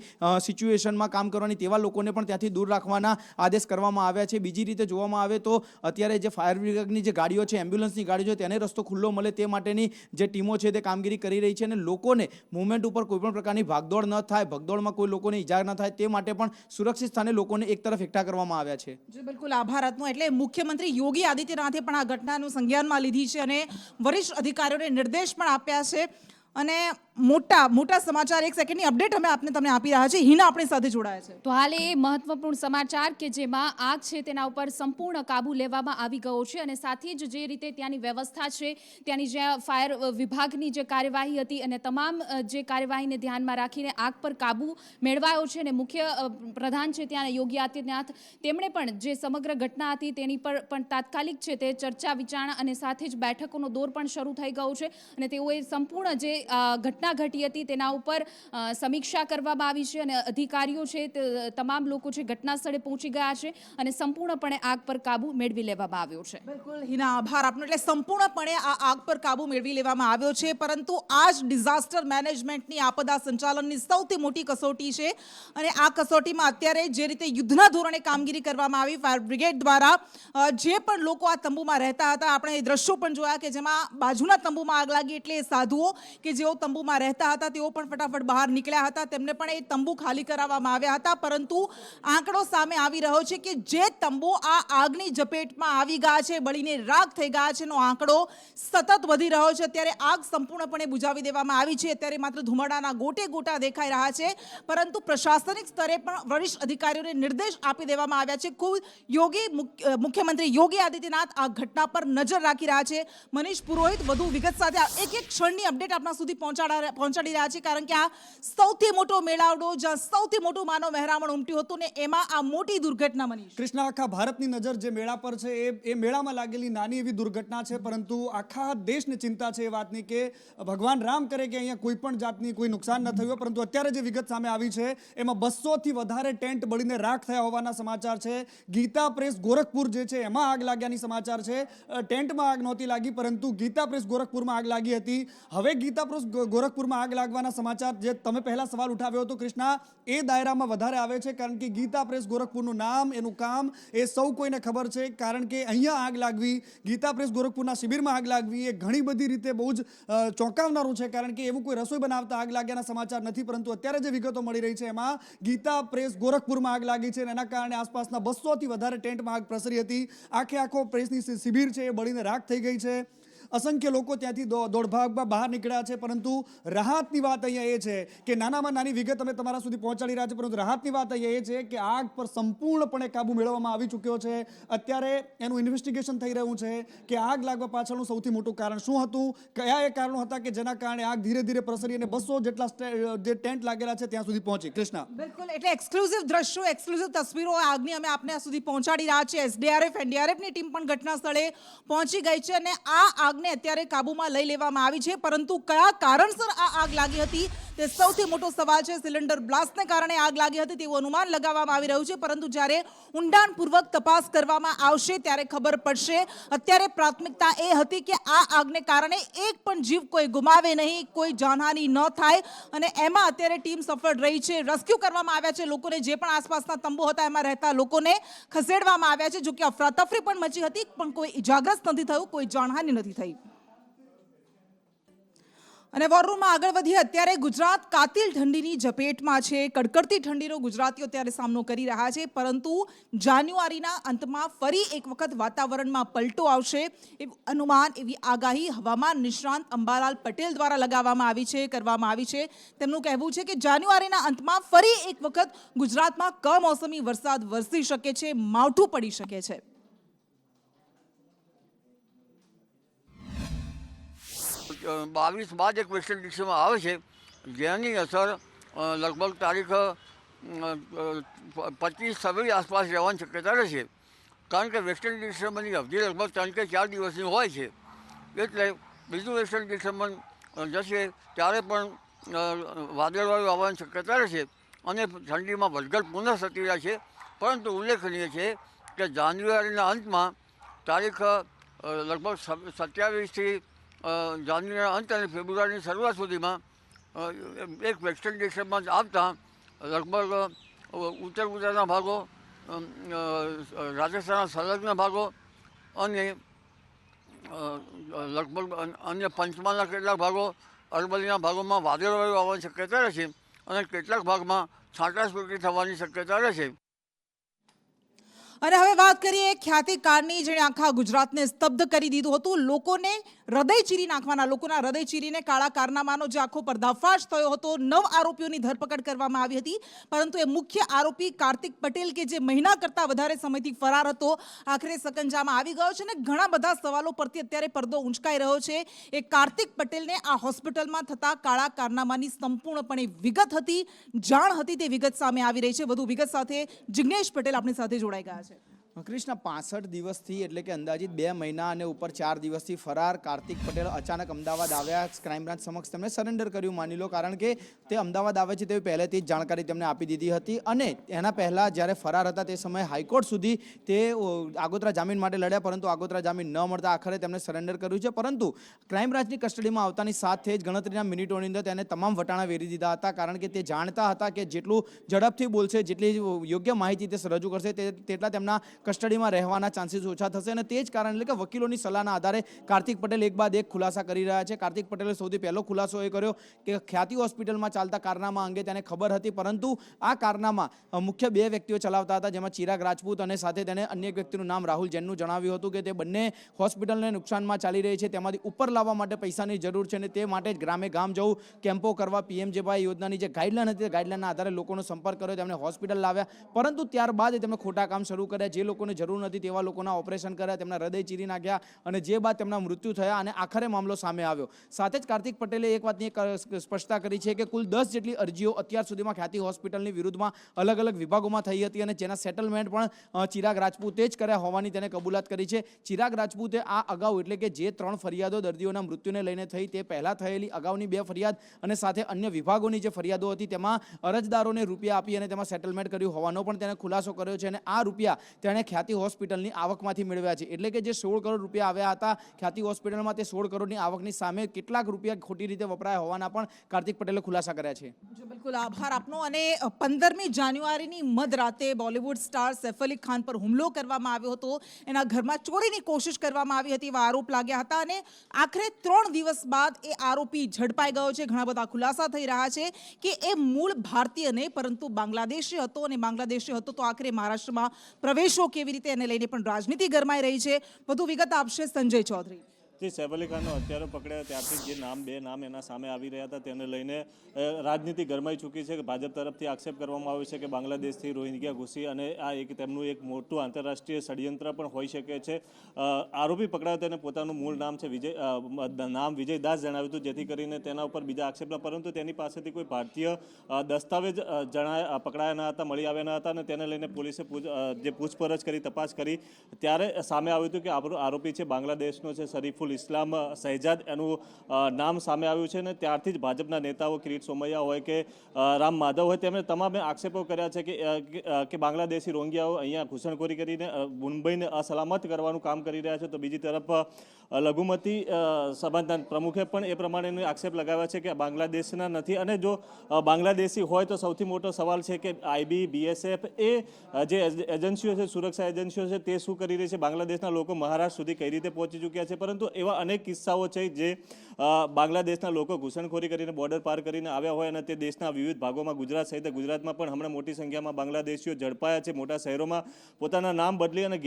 સિચ્યુએશનમાં કામ કરવાની, તેવા લોકોને પણ ત્યાંથી દૂર રાખવાના આદેશ કરવામાં આવ્યા છે. બીજી રીતે જોવામાં આવે તો અત્યારે જે ફાયર બ્રિગેડની જે ગાડીઓ છે, એમ્બ્યુલન્સની ગાડીઓ છે, તેને રસ્તો ખુલ્લો મળે તે માટેની જે ટીમો છે તે કામગીરી કરી રહી છે અને લોકોને મૂવમેન્ટ ઉપર કોઈ પણ પ્રકારની ભાગદોડ ન થાય, ભગદોડમાં કોઈ લોકોને ઈજા ન થાય તે માટે પણ સુરક્ષિત સ્થાને લોકોને એક તરફ એકઠા કરવામાં આવ્યા છે. જી બિલકુલ, આભાર આપનો. એટલે મુખ્યમંત્રી યોગી આદિત્યનાથે પણ આ ઘટનાનું સંજ્ઞાનમાં લીધી છે અને વરિષ્ઠ અધિકારીઓને નિર્દેશ પણ આપ્યા છે. અને મોટા સમાચાર, એક સેકન્ડની અપડેટ અમે તમને આપી રહ્યા છીએ. હિના આપણી સાથે જોડાયા છે. તો હાલ એ મહત્વપૂર્ણ સમાચાર કે જેમાં આગ છે તેના ઉપર સંપૂર્ણ કાબુ લેવામાં આવી ગયો છે અને સાથે જ જે રીતે ત્યાંની વ્યવસ્થા છે, ત્યાંની જ્યાં ફાયર વિભાગની જે કાર્યવાહી હતી અને તમામ જે કાર્યવાહીને ધ્યાનમાં રાખીને આગ પર કાબુ મેળવાયો છે અને મુખ્ય પ્રધાન છે ત્યાં યોગી આદિત્યનાથ, તેમણે પણ જે સમગ્ર ઘટના હતી તેની પર પણ તાત્કાલિક છે તે ચર્ચા વિચારણા અને સાથે જ બેઠકોનો દોર પણ શરૂ થઈ ગયો છે અને તેઓએ સંપૂર્ણ જે ઘટના ઘટના ઘટી હતી તેના ઉપર સમીક્ષા કરવામાં આવી છે અને અધિકારીઓ છે તે તમામ લોકો છે ઘટના સ્થળે પહોંચી ગયા છે અને સંપૂર્ણપણે આગ પર કાબુ મેળવી લેવામાં આવ્યો છે. બિલકુલ હિના, આભાર આપનો. એટલે સંપૂર્ણપણે આ આગ પર કાબુ મેળવી લેવામાં આવ્યો છે, પરંતુ આ જ ડિઝાસ્ટર મેનેજમેન્ટની, આપદા સંચાલનની સૌથી મોટી કસોટી છે. અને આ કસોટીમાં અત્યારે જે રીતે યુદ્ધના ધોરણે કામગીરી કરવામાં આવી ફાયર બ્રિગેડ દ્વારા, જે પણ લોકો આ તંબુમાં રહેતા હતા, આપણે એ દ્રશ્યો પણ જોયા કે જેમાં બાજુના તંબુમાં આગ લાગી એટલે સાધુઓ કે જેઓ તંબુમાં રહેતા હતા તેઓ પણ ફટાફટ બહાર નીકળ્યા હતા, તેમને પણ એ તંબુ ખાલી કરાવવામાં આવ્યા હતા. પરંતુ આંકડો સામે આવી રહ્યો છે કે જે તંબુ આ આગની ઝપેટમાં આવી ગયા છે, બળીને રાખ થઈ ગયા છે, એનો આંકડો સતત વધી રહ્યો છે. અત્યારે આગ સંપૂર્ણપણે બુઝાવી દેવામાં આવી છે. અત્યારે માત્ર ધુમાડાના ગોટે ગોટા દેખાઈ રહ્યા છે, પરંતુ પ્રશાસનિક સ્તરે પણ વરિષ્ઠ અધિકારીઓને નિર્દેશ આપી દેવામાં આવ્યા છે. મુખ્યમંત્રી યોગી આદિત્યનાથ આ ઘટના પર નજર રાખી રહ્યા છે. મનીષ પુરોહિત વધુ વિગત સાથે એક એક ક્ષણની અપડેટ આપના સુધી પહોંચાડી રહ્યા છે, કારણ કે આ સૌથી મોટો મેળાવડો, જ્યાં સૌથી મોટું માનવ મહેરામણ ઉમટ્યું હતું ને એમાં આ મોટી દુર્ઘટના. મનીષ, કૃષ્ણા, આખા ભારતની નજર જે મેળા પર છે એ મેળામાં લાગેલી નાની એવી દુર્ઘટના છે, પરંતુ આખા દેશને ચિંતા છે એ વાતની કે ભગવાન રામ કરે કે અહીંયા કોઈ પણ જાતની કોઈ નુકસાન ન થયું. પરંતુ અત્યારે જે વિગત સામે આવી છે એમાં 200થી વધારે ટેન્ટ બળીને રાખ થયા હોવાના સમાચાર છે. ગીતા પ્રેસ ગોરખપુર જે છે એમાં આગ લાગ્યાની સમાચાર છે. ટેન્ટમાં આગ નહોતી લાગી, પરંતુ ગીતા પ્રેસ ગોરખપુરમાં આગ લાગી હતી. હવે ગીતા પ્રેસ ગોરખપુરમાં આગ લાગવાના સમાચાર જે તમે પહેલા સવાલ ઉઠાવ્યો હતો કૃષ્ણા, એ દાયરામાં વધારે આવે છે, કારણ કે ગીતા પ્રેસ ગોરખપુરનું નામ, એનું કામ એ સૌ કોઈને ખબર છે. કારણ કે અહીંયા આગ લાગવી, ગીતા પ્રેસ ગોરખપુરના શિબિરમાં આગ લાગવી એ ઘણી બધી રીતે બહુ જ ચોંકાવનારું છે, કારણ કે એવું કોઈ રસોઈ બનાવતા આગ લાગ્યાના સમાચાર નથી. પરંતુ અત્યારે જે વિગતો મળી રહી છે એમાં ગીતા પ્રેસ ગોરખપુરમાં આગ લાગી છે અને એના કારણે આસપાસના 200થી વધારે ટેન્ટમાં આગ પ્રસરી હતી. આખો પ્રેસની શિબિર છે એ બળીને રાખ થઈ ગઈ છે. અસંખ્ય લોકો ત્યાંથી દોડભાગમાં બહાર નીકળ્યા છે. પરંતુ રાહતની વાત અહીંયા એ છે કે નાનામાં નાની વિગત અમે તમારા સુધી પહોંચાડી રહ્યા છે, પરંતુ રાહતની વાત અહીંયા એ છે કે આગ પર સંપૂર્ણપણે કાબુ મેળવવામાં આવી ચૂક્યો છે. અત્યારે એનું ઇન્વેસ્ટિગેશન થઈ રહ્યું છે કે આગ લાગવા પાછળનું સૌથી મોટું કારણ શું હતું, કયા એ કારણો હતા કે જેના કારણે આગ ધીરે ધીરે પ્રસરી અને 200 જેટલા જે ટેન્ટ લાગેલા છે ત્યાં સુધી પહોંચી. કૃષ્ણા, બિલકુલ, એટલે એક્સક્લુઝિવ દ્રશ્યો, એક્સક્લુઝિવ તસવીરો આગની અમે આપને સુધી પહોંચાડી રહ્યા છીએ. એસડીઆરએફ, એનડીઆરએફની ટીમ પણ ઘટના સ્થળે પહોંચી ગઈ છે અને આ આગને અત્યારે કાબૂમાં લઈ લેવામાં આવી છે. પરંતુ કયા કારણસર આ આગ લાગી હતી તે સૌથી મોટો સવાલ છે. સિલિન્ડર બ્લાસ્ટને કારણે આગ લાગી હતી તેવું અનુમાન લગાવવામાં આવી રહ્યું છે, પરંતુ જ્યારે ઊંડાણપૂર્વક તપાસ કરવામાં આવશે ત્યારે ખબર પડશે. અત્યારે પ્રાથમિકતા એ હતી કે આ આગને કારણે એક પણ જીવ કોઈ ગુમાવે નહીં, કોઈ જાનહાનિ ન થાય, અને એમાં અત્યારે ટીમ સફળ રહી છે. રેસ્ક્યુ કરવામાં આવ્યા છે લોકોને, જે પણ આસપાસના તંબુ હતા એમાં રહેતા લોકોને ખસેડવામાં આવ્યા છે. જો કે અફરાતફરી પણ મચી હતી, પણ કોઈ ઇજાગ્રસ્ત નથી થયું, કોઈ જાનહાનિ નથી થઈ. અને વોરરૂમમાં આગળ વધીએ. અત્યારે ગુજરાત કાતિલ ઠંડીની ઝપેટમાં છે. કડકડતી ઠંડીનો ગુજરાતીઓ અત્યારે સામનો કરી રહ્યા છે, પરંતુ જાન્યુઆરીના અંતમાં ફરી એક વખત વાતાવરણમાં પલટો આવશે એવું અનુમાન, એવી આગાહી હવામાન નિષ્ણાંત અંબાલાલ પટેલ દ્વારા કરવામાં આવી છે. તેમનું કહેવું છે કે જાન્યુઆરીના અંતમાં ફરી એક વખત ગુજરાતમાં કમોસમી વરસાદ વરસી શકે છે, માવઠું પડી શકે છે. 22 બાદ એક વેસ્ટર્ન ડિસ્ટ્રિક્ટમાં આવે છે, જેની અસર લગભગ તારીખ 25-26 આસપાસ રહેવાની શક્યતા રહેશે. કારણ કે વેસ્ટર્ન ડિસ્ટર્બન્સની અવધિ લગભગ 3 કે 4 દિવસની હોય છે. એટલે બીજું વેસ્ટર્ન ડિસ્ટર્બન્સ જશે ત્યારે પણ વાદળવાળું આવવાની શક્યતા રહેશે અને ઠંડીમાં વધઘટ પુનઃ થતી રહે છે. પરંતુ ઉલ્લેખનીય છે કે જાન્યુઆરીના અંતમાં તારીખ લગભગ 27થી જાન્યુઆરીના અંત અને ફેબ્રુઆરીની શરૂઆત સુધીમાં એક વેસ્ટર્ન ડિસ્ટર્બન્સ આવતા લગભગ ઉત્તર ગુજરાતના ભાગો, રાજસ્થાનના સંલગ્ન ભાગો અને લગભગ અન્ય પંચમહાલના કેટલાક ભાગો, અરવલ્લીના ભાગોમાં વાદળવાળું આવવાની શક્યતા રહેશે અને કેટલાક ભાગમાં છાંટાછૂટી થવાની શક્યતા રહેશે. અને હવે વાત કરીએ ખ્યાતિકારની, જેણે આખા ગુજરાતને સ્તબ્ધ કરી દીધું હતું. લોકોને હૃદય ચીરી નાખવાના, લોકોના હૃદય ચીરીને કાળા કારનામાનો જે આખો પર્દાફાશ થયો હતો, 9 આરોપીઓની ધરપકડ કરવામાં આવી હતી. પરંતુ એ મુખ્ય આરોપી કાર્તિક પટેલ, કે જે મહિના કરતાં વધારે સમયથી ફરાર હતો, આખરે સકંજામાં આવી ગયો છે અને ઘણા બધા સવાલો પરથી અત્યારે પડદો ઊંચકાઈ રહ્યો છે. એ કાર્તિક પટેલને આ હોસ્પિટલમાં થતા કાળા કારનામાની સંપૂર્ણપણે વિગત હતી, જાણ હતી, તે વિગત સામે આવી રહી છે. વધુ વિગત સાથે જિગ્નેશ પટેલ આપણી સાથે જોડાઈ ગયા છે. કૃષ્ણ 65 દિવસથી એટલે કે અંદાજિત 2 મહિના અને ઉપર 4 દિવસથી ફરાર કાર્તિક પટેલ અચાનક અમદાવાદ આવ્યા. ક્રાઇમ બ્રાન્ચ સમક્ષ તેમણે સરેન્ડર કર્યું માની લો, કારણ કે તે અમદાવાદ આવે છે તેવી પહેલેથી જ જાણકારી તેમને આપી દીધી હતી. અને એના પહેલાં જ્યારે ફરાર હતા તે સમયે હાઈકોર્ટ સુધી તે આગોતરા જામીન માટે લડ્યા, પરંતુ આગોતરા જામીન ન મળતા આખરે તેમણે સરેન્ડર કર્યું છે. પરંતુ ક્રાઇમ બ્રાન્ચની કસ્ટડીમાં આવતાની સાથે જ ગણતરીના મિનિટોની અંદર તેને તમામ વટાણા વેરી દીધા હતા, કારણ કે તે જાણતા હતા કે જેટલું ઝડપથી બોલશે, જેટલી યોગ્ય માહિતી તે રજૂ કરશે તેટલા તેમના કસ્ટડીમાં રહેવાના ચાન્સીસ ઓછા થશે. અને તે જ કારણ એટલે કે વકીલોની સલાહના આધારે કાર્તિક પટેલ એક બાદ એક ખુલાસા કરી રહ્યા છે. કાર્તિક પટેલે સૌથી પહેલો ખુલાસો એ કર્યો કે ખ્યાતિ હોસ્પિટલમાં ચાલતા કારનામા અંગે તેને ખબર હતી, પરંતુ આ કારનામા મુખ્ય 2 વ્યક્તિઓ ચલાવતા હતા, જેમાં ચિરાગ રાજપૂત અને સાથે તેને અન્ય એક વ્યક્તિનું નામ રાહુલ જૈનનું જણાવ્યું હતું કે તે બંને હોસ્પિટલને નુકસાનમાં ચાલી રહી છે, તેમાંથી ઉપર લાવવા માટે પૈસાની જરૂર છે અને તે માટે જ ગ્રામે ગામ જવું, કેમ્પો કરવા, PMJY યોજનાની જે ગાઈડલાઈન હતી તે ગાઈડલાઈનના આધારે લોકોનો સંપર્ક કર્યો, તેમને હોસ્પિટલ લાવ્યા. પરંતુ ત્યારબાદ તેમણે ખોટા કામ શરૂ કર્યા, જે લોકોને જરૂર નથી તેવા લોકોના ઓપરેશન કર્યા, તેમના હૃદય ચીરી નાખ્યા અને જે બાદ તેમના મૃત્યુ થયા અને આખરે મામલો સામે આવ્યો. સાથે જ કાર્તિક પટેલે એક વાતની સ્પષ્ટતા કરી છે કે કુલ 10 જેટલી અરજીઓ અત્યાર સુધીમાં ખ્યાતિ હોસ્પિટલની વિરુદ્ધમાં અલગ અલગ વિભાગોમાં થઈ હતી અને જેના સેટલમેન્ટ પણ ચિરાગ રાજપૂતે જ કર્યા હોવાની તેને કબૂલાત કરી છે. ચિરાગ રાજપૂતે આ અગાઉ એટલે કે જે 3 ફરિયાદો દર્દીઓના મૃત્યુને લઈને થઈ તે પહેલાં થયેલી અગાઉની 2 ફરિયાદ અને સાથે અન્ય વિભાગોની જે ફરિયાદો હતી તેમાં અરજદારોને રૂપિયા આપી અને તેમાં સેટલમેન્ટ કર્યું હોવાનો પણ તેને ખુલાસો કર્યો છે. અને આ રૂપિયા તેણે ખ્યાતિ હોસ્પિટલની આવકમાંથી મેળવ્યા છે. એટલે કે જે 16 કરોડ રૂપિયા આવ્યા હતા ખ્યાતિ હોસ્પિટલમાં, તે 16 કરોડની આવકની સામે કેટલાક રૂપિયા ખોટી રીતે વપરાયા હોવાના પણ કાર્તિક પટેલે ખુલાસા કર્યા છે. બિલકુલ આભાર આપનો. અને 15મી જાન્યુઆરીની મધરાતે બોલિવૂડ સ્ટાર સૈફ અલી ખાન પર હુમલો કરવામાં આવ્યો હતો, એના ઘરમાં ચોરીની કોશિશ કરવામાં આવી હતી એવા આરોપ લાગ્યા હતા અને આખરે 3 દિવસ બાદ એ આરોપી ઝડપાઈ ગયો છે. ઘણા બધા ખુલાસા થઈ રહ્યા છે કે એ મૂળ ભારતીય નહીં પરંતુ બાંગ્લાદેશી હતો અને બાંગ્લાદેશી હતો તો આખરે મહારાષ્ટ્રમાં પ્રવેશો કેવી રીતે એને લઈને પણ રાજનીતિ ગરમાઈ રહી છે. વધુ વિગત આપશે સંજય ચૌધરી. જે સૈફ અલી ખાનનો હત્યારો પકડ્યા ત્યારથી જે 2 નામ એના સામે આવી રહ્યા હતા તેને લઈને રાજનીતિ ગરમાઈ ચૂકી છે. ભાજપ તરફથી આક્ષેપ કરવામાં આવ્યો છે કે બાંગ્લાદેશથી રોહિંગ્યા ઘૂસી અને આ તેમનું એક મોટું આંતરરાષ્ટ્રીય ષડયંત્ર પણ હોઈ શકે છે. આરોપી પકડાયો તેને પોતાનું મૂળ નામ છે વિજય દાસ જણાવ્યું હતું, જેથી કરીને તેના ઉપર બીજા આક્ષેપ, પરંતુ તેની પાસેથી કોઈ ભારતીય દસ્તાવેજ પકડાયા ન હતા, મળી આવ્યા ન હતા અને તેને લઈને પોલીસે જે પૂછપરછ કરી, તપાસ કરી ત્યારે સામે આવ્યું હતું કે આરોપી છે બાંગ્લાદેશનો છે, શરીફુલ ઇસ્લામ શહેજાદ એનું નામ સામે આવ્યું છે. અને ત્યારથી જ ભાજપના નેતાઓ કિરીટ સોમૈયા હોય કે રામ માધવ હોય તેમણે તમામે આક્ષેપો કર્યા છે કે બાંગ્લાદેશી રોહિંગ્યાઓ અહીંયા ઘૂસણખોરી કરીને મુંબઈને અસલામત કરવાનું કામ કરી રહ્યા છે. તો બીજી તરફ લઘુમતી સમાજના પ્રમુખે પણ એ પ્રમાણેનો આક્ષેપ લગાવ્યા છે કે બાંગ્લાદેશના નથી અને જો બાંગ્લાદેશી હોય તો સૌથી મોટો સવાલ છે કે IB, BSF એ જે એજન્સીઓ છે, સુરક્ષા એજન્સીઓ છે, તે શું કરી રહી છે? બાંગ્લાદેશના લોકો મહારાષ્ટ્ર સુધી કઈ રીતે પહોંચી ચૂક્યા છે? પરંતુ એવા અનેક કિસ્સાઓ છે જે બાંગ્લાદેશના લોકો ઘૂસણખોરી કરીને બોર્ડર પાર કરીને આવ્યા હોય અને તે દેશના વિવિધ ભાગોમાં, ગુજરાત સહિત ગુજરાતમાં પણ હમણાં મોટી સંખ્યામાં બાંગ્લાદેશીઓ ઝડપાયા છે. મોટા શહેરોમાં પોતાના નામ બદલી અને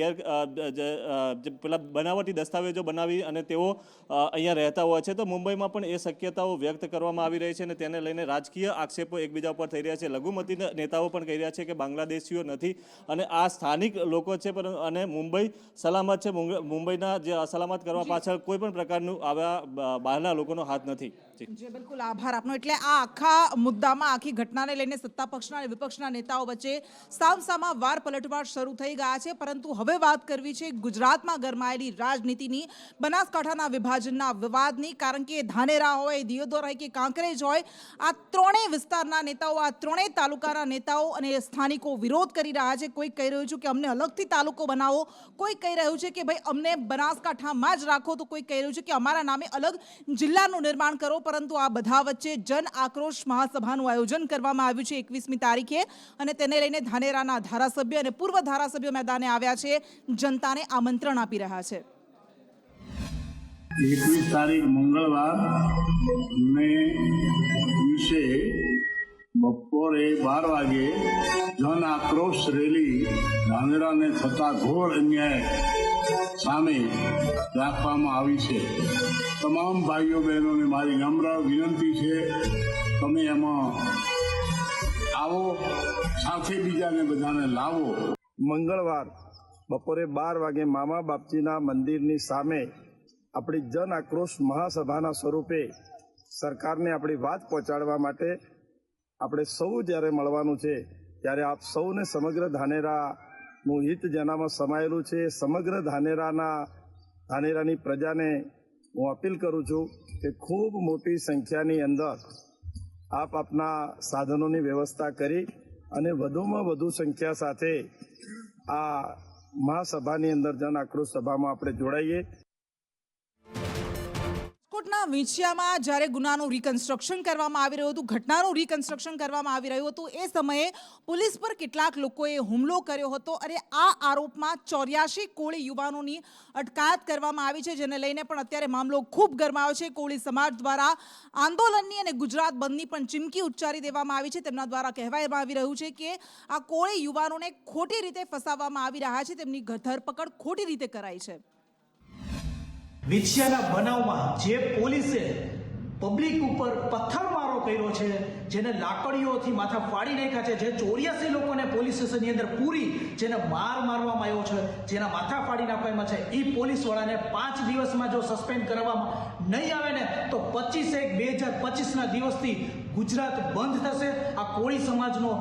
પેલા બનાવટી દસ્તાવેજો બનાવી અને તેઓ અહીંયા રહેતા હોય છે. તો મુંબઈમાં પણ એ શક્યતાઓ વ્યક્ત કરવામાં આવી રહી છે અને તેને લઈને રાજકીય આક્ષેપો એકબીજા ઉપર થઈ રહ્યા છે. લઘુમતી નેતાઓ પણ કહી રહ્યા છે કે બાંગ્લાદેશીઓ નથી અને આ સ્થાનિક લોકો છે અને મુંબઈ સલામત છે. મુંબઈના જે અસલામત કરવા પાછળ કોઈ પણ પ્રકારનું આવા બહારના લોકોનો હાથ નથી. જી બિલકુલ આભાર આપનો. એટલે આ આખા મુદ્દામાં, આખી ઘટનાને લઈને સત્તા પક્ષના અને વિપક્ષના નેતાઓ વચ્ચે સામસામા વાર પલટવાર શરૂ થઈ ગયા છે. પરંતુ હવે વાત કરવી છે ગુજરાતમાં ગરમાયેલી રાજનીતિની, બનાસકાંઠાના વિભાજનના વિવાદની. કારણ કે ધાનેરા હોય, દિયોદર હોય કે કાંકરેજ હોય, આ ત્રણેય વિસ્તારના નેતાઓ, આ ત્રણેય તાલુકાના નેતાઓ અને સ્થાનિકો વિરોધ કરી રહ્યા છે. કોઈ કહી રહ્યું છે કે અમને અલગથી તાલુકો બનાવો, કોઈ કહી રહ્યું છે કે ભાઈ અમને બનાસકાંઠામાં જ રાખો, તો કોઈ કહી રહ્યું છે કે અમારા નામે અલગ જિલ્લાનું નિર્માણ કરો. પરંતુ આ બધા વચ્ચે જન આક્રોશ મહાસભાનું આયોજન કરવામાં આવ્યું છે 21મી તારીખે અને તેને લઈને ધાનેરાના ધારાસભ્ય અને પૂર્વ ધારાસભ્યો મેદાને આવ્યા છે, જનતાને આમંત્રણ આપી રહ્યા છે. 21 તારીખ મંગળવાર ને દિવસે બપોરે 12 વાગે જન આક્રોશ રેલી ધાનેરાને થતા ઘોર અન્યાય સામે રાખવામાં આવી છે. તમામ ભાઈઓ બહેનોને મારી નમ્ર વિનંતી છે, તમે એમાં આવો, સાથે બીજાને બધાને લાવો. મંગળવાર બપોરે 12 વાગે મામા બાપજીના મંદિરની સામે આપણી જન આક્રોશ મહાસભાના સ્વરૂપે સરકારને આપણી વાત પહોંચાડવા માટે આપણે સૌ જ્યારે મળવાનું છે ત્યારે આપ સૌને સમગ્ર ધાનેરા નું હિત જેનામાં સમાયેલું છે. સમગ્ર ધાનેરાની પ્રજાને હું અપીલ કરું છું કે ખૂબ મોટી સંખ્યાની અંદર આપ આપના સાધનોની વ્યવસ્થા કરી અને વધુમાં વધુ સંખ્યા સાથે આ મહાસભાની અંદર જન આક્રોશ સભામાં આપણે જોડાઈએ. રાજકોટના વિંછિયામાં જ્યારે ગુનાનું રિકન્સ્ટ્રક્શન કરવામાં આવી રહ્યું હતું, ઘટનાનું રિકન્સ્ટ્રક્શન કરવામાં આવી રહ્યું હતું, એ સમયે પોલીસ પર કેટલાક લોકોએ હુમલો કર્યો હતો અને આ આરોપમાં 84 કોળી યુવાનોની અટકાયત કરવામાં આવી છે, જેને લઈને પણ અત્યારે મામલો ખૂબ ગરમાયો છે. કોળી સમાજ દ્વારા આંદોલનની અને ગુજરાત બંધની પણ ચીમકી ઉચ્ચારી દેવામાં આવી છે. તેમના દ્વારા કહેવામાં આવી રહ્યું છે કે આ કોળી યુવાનોને ખોટી રીતે ફસાવવામાં આવી રહ્યા છે, તેમની ધરપકડ ખોટી રીતે કરાઈ છે. વિંછિયાના બનાવમાં જે પોલીસે પબ્લિક ઉપર પથ્થરમારો કર્યો છે, જેને લાકડીઓથી માથા ફાડી નાખ્યા છે, જે 84 લોકોને પોલીસ સ્ટેશનની અંદર પૂરી જેને મારવામાં આવ્યો છે, જેના માથા ફાડી નાખવામાં છે, એ પોલીસવાળાને 5 દિવસમાં જો સસ્પેન્ડ કરવામાં નહીં આવે ને તો 25/1/2025ના દિવસથી ગુજરાત બંધ થશે. આ કોળી સમાજનો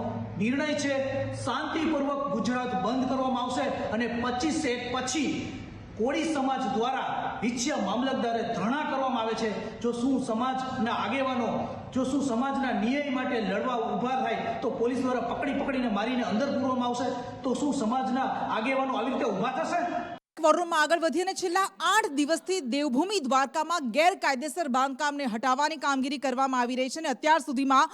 નિર્ણય છે. શાંતિપૂર્વક ગુજરાત બંધ કરવામાં આવશે અને 25/1 પછી કોળી સમાજ દ્વારા વિંછિયા મામલતદારે ધરણા કરવામાં આવે છે. જો શું સમાજના આગેવાનો જો શું સમાજના ન્યાય માટે લડવા ઊભા થાય તો પોલીસ દ્વારા પકડીને મારીને અંદર પૂરવામાં આવશે. તો શું સમાજના આગેવાનો આવી રીતે ઊભા થશે? વોરમાં આગળ વધી અને છેલ્લા 8 દિવસથી દેવભૂમિ દ્વારકામાં ગેરકાયદેસર બાંધકામને હટાવવાની કામગીરી કરવામાં આવી રહી છે અને અત્યાર સુધીમાં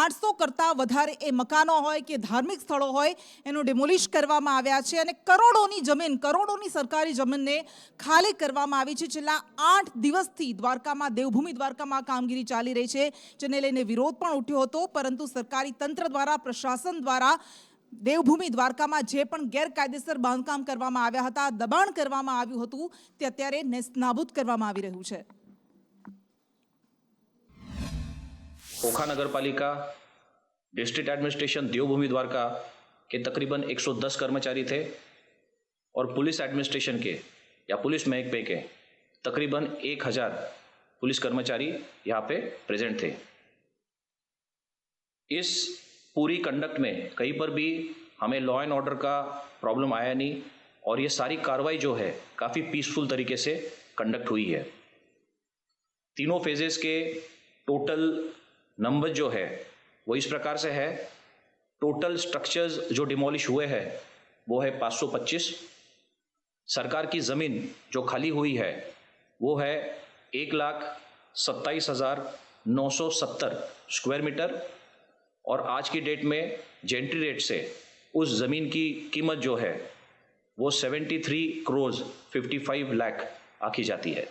800 કરતાં વધારે એ મકાનો હોય કે ધાર્મિક સ્થળો હોય એનું ડિમોલિશ કરવામાં આવ્યા છે અને કરોડોની સરકારી જમીનને ખાલી કરવામાં આવી છે. છેલ્લા 8 દિવસથી દેવભૂમિ દ્વારકામાં કામગીરી ચાલી રહી છે, જેને લઈને વિરોધ પણ ઉઠ્યો હતો, પરંતુ સરકારી તંત્ર દ્વારા, પ્રશાસન દ્વારા દેવભૂમિ દ્વારકામાં જે પણ ગેરકાયદેસર બાંધકામ કરવામાં આવ્યા હતા, દબાણ કરવામાં આવ્યું હતું, તે અત્યારે નાબૂદ કરવામાં આવી રહ્યું છે. ओखा नगर पालिका डिस्ट्रिक्ट एडमिनिस्ट्रेशन देवभूमि द्वारका के तकरीबन 110 कर्मचारी थे और पुलिस एडमिनिस्ट्रेशन के या पुलिस महकमे के तकरीबन 1000 पुलिस कर्मचारी यहाँ पे प्रेजेंट थे. इस पूरी कंडक्ट में कहीं पर भी हमें लॉ एंड ऑर्डर का प्रॉब्लम आया नहीं और ये सारी कार्रवाई जो है काफ़ी पीसफुल तरीके से कंडक्ट हुई है. तीनों फेजेस के टोटल नंबर जो है वो इस प्रकार से है. टोटल स्ट्रक्चर्स जो डिमोलिश हुए हैं वो है 525. सरकार की ज़मीन जो खाली हुई है वो है 1,27,970 स्क्वायर मीटर और आज की डेट में जेंट्री रेट से उस ज़मीन की कीमत जो है वो 73,55 लाख आंकी जाती है.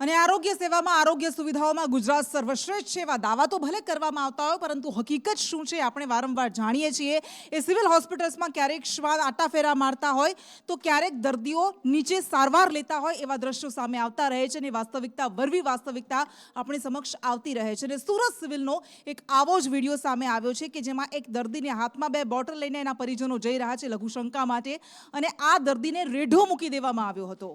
અને આરોગ્ય સેવામાં, આરોગ્ય સુવિધાઓમાં ગુજરાત સર્વશ્રેષ્ઠ છે એવા દાવા તો ભલે કરવામાં આવતા હોય, પરંતુ હકીકત શું છે આપણે વારંવાર જાણીએ છીએ. એ સિવિલ હોસ્પિટલ્સમાં ક્યારેક શ્વાન આટાફેરા મારતા હોય તો ક્યારેક દર્દીઓ નીચે સારવાર લેતા હોય એવા દ્રશ્યો સામે આવતા રહે છે અને વાસ્તવિકતા વરવી વાસ્તવિકતા આપણી સમક્ષ આવતી રહે છે. અને સુરત સિવિલનો એક આવો જ વિડીયો સામે આવ્યો છે કે જેમાં એક દર્દીને હાથમાં 2 બોટલ લઈને એના પરિજનો જઈ રહ્યા છે લઘુશંકા માટે અને આ દર્દીને રેઢો મૂકી દેવામાં આવ્યો હતો.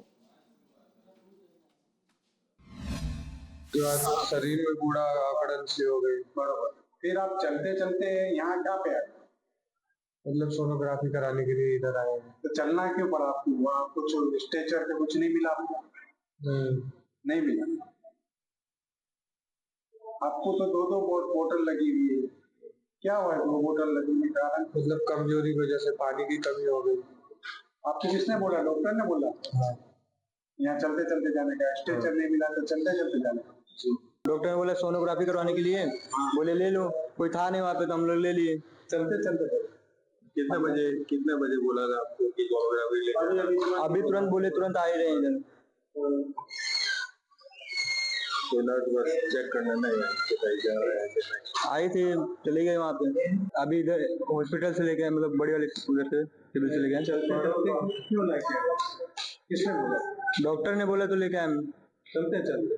शरीर में बूढ़ा आकड़न सी हो गई. बराबर. फिर आप चलते चलते यहाँ क्या पे आए? मतलब सोनोग्राफी कराने के लिए इधर आए. तो चलना क्यों पड़ा आपको? वहाँ कुछ स्ट्रेचर पे कुछ नहीं मिला आपको? नहीं मिला. आपको तो 2 बोतल लगी हुई है. क्या हुआ है 2 बोतल लगने के कारण? मतलब कमजोरी की वजह से पानी की कमी हो गई. आपको किसने बोला? डॉक्टर ने बोला? हाँ. यहाँ चलते चलते जाने का. स्ट्रेचर नहीं मिला तो चलते चलते जाने का. डॉक्टर ने बोला सोनोग्राफी करवाने के लिए. बोले ले लो. कोई था नहीं वहाँ पे तो हम लोग ले लिए. चलते चलते कितने बजे बोला था आपको कि सोनोग्राफी ले? अभी तुरंत बोले, तुरंत आ ही रहे हैं इधर. चेक करना नहीं आई थी, चले गए वहाँ पे. अभी इधर हॉस्पिटल से लेके आए, मतलब बड़ी वाली उधर से सिविल से लेके आए. क्यों लेके आए? किसने बोला? डॉक्टर ने बोला तो लेके आए. चलते चलते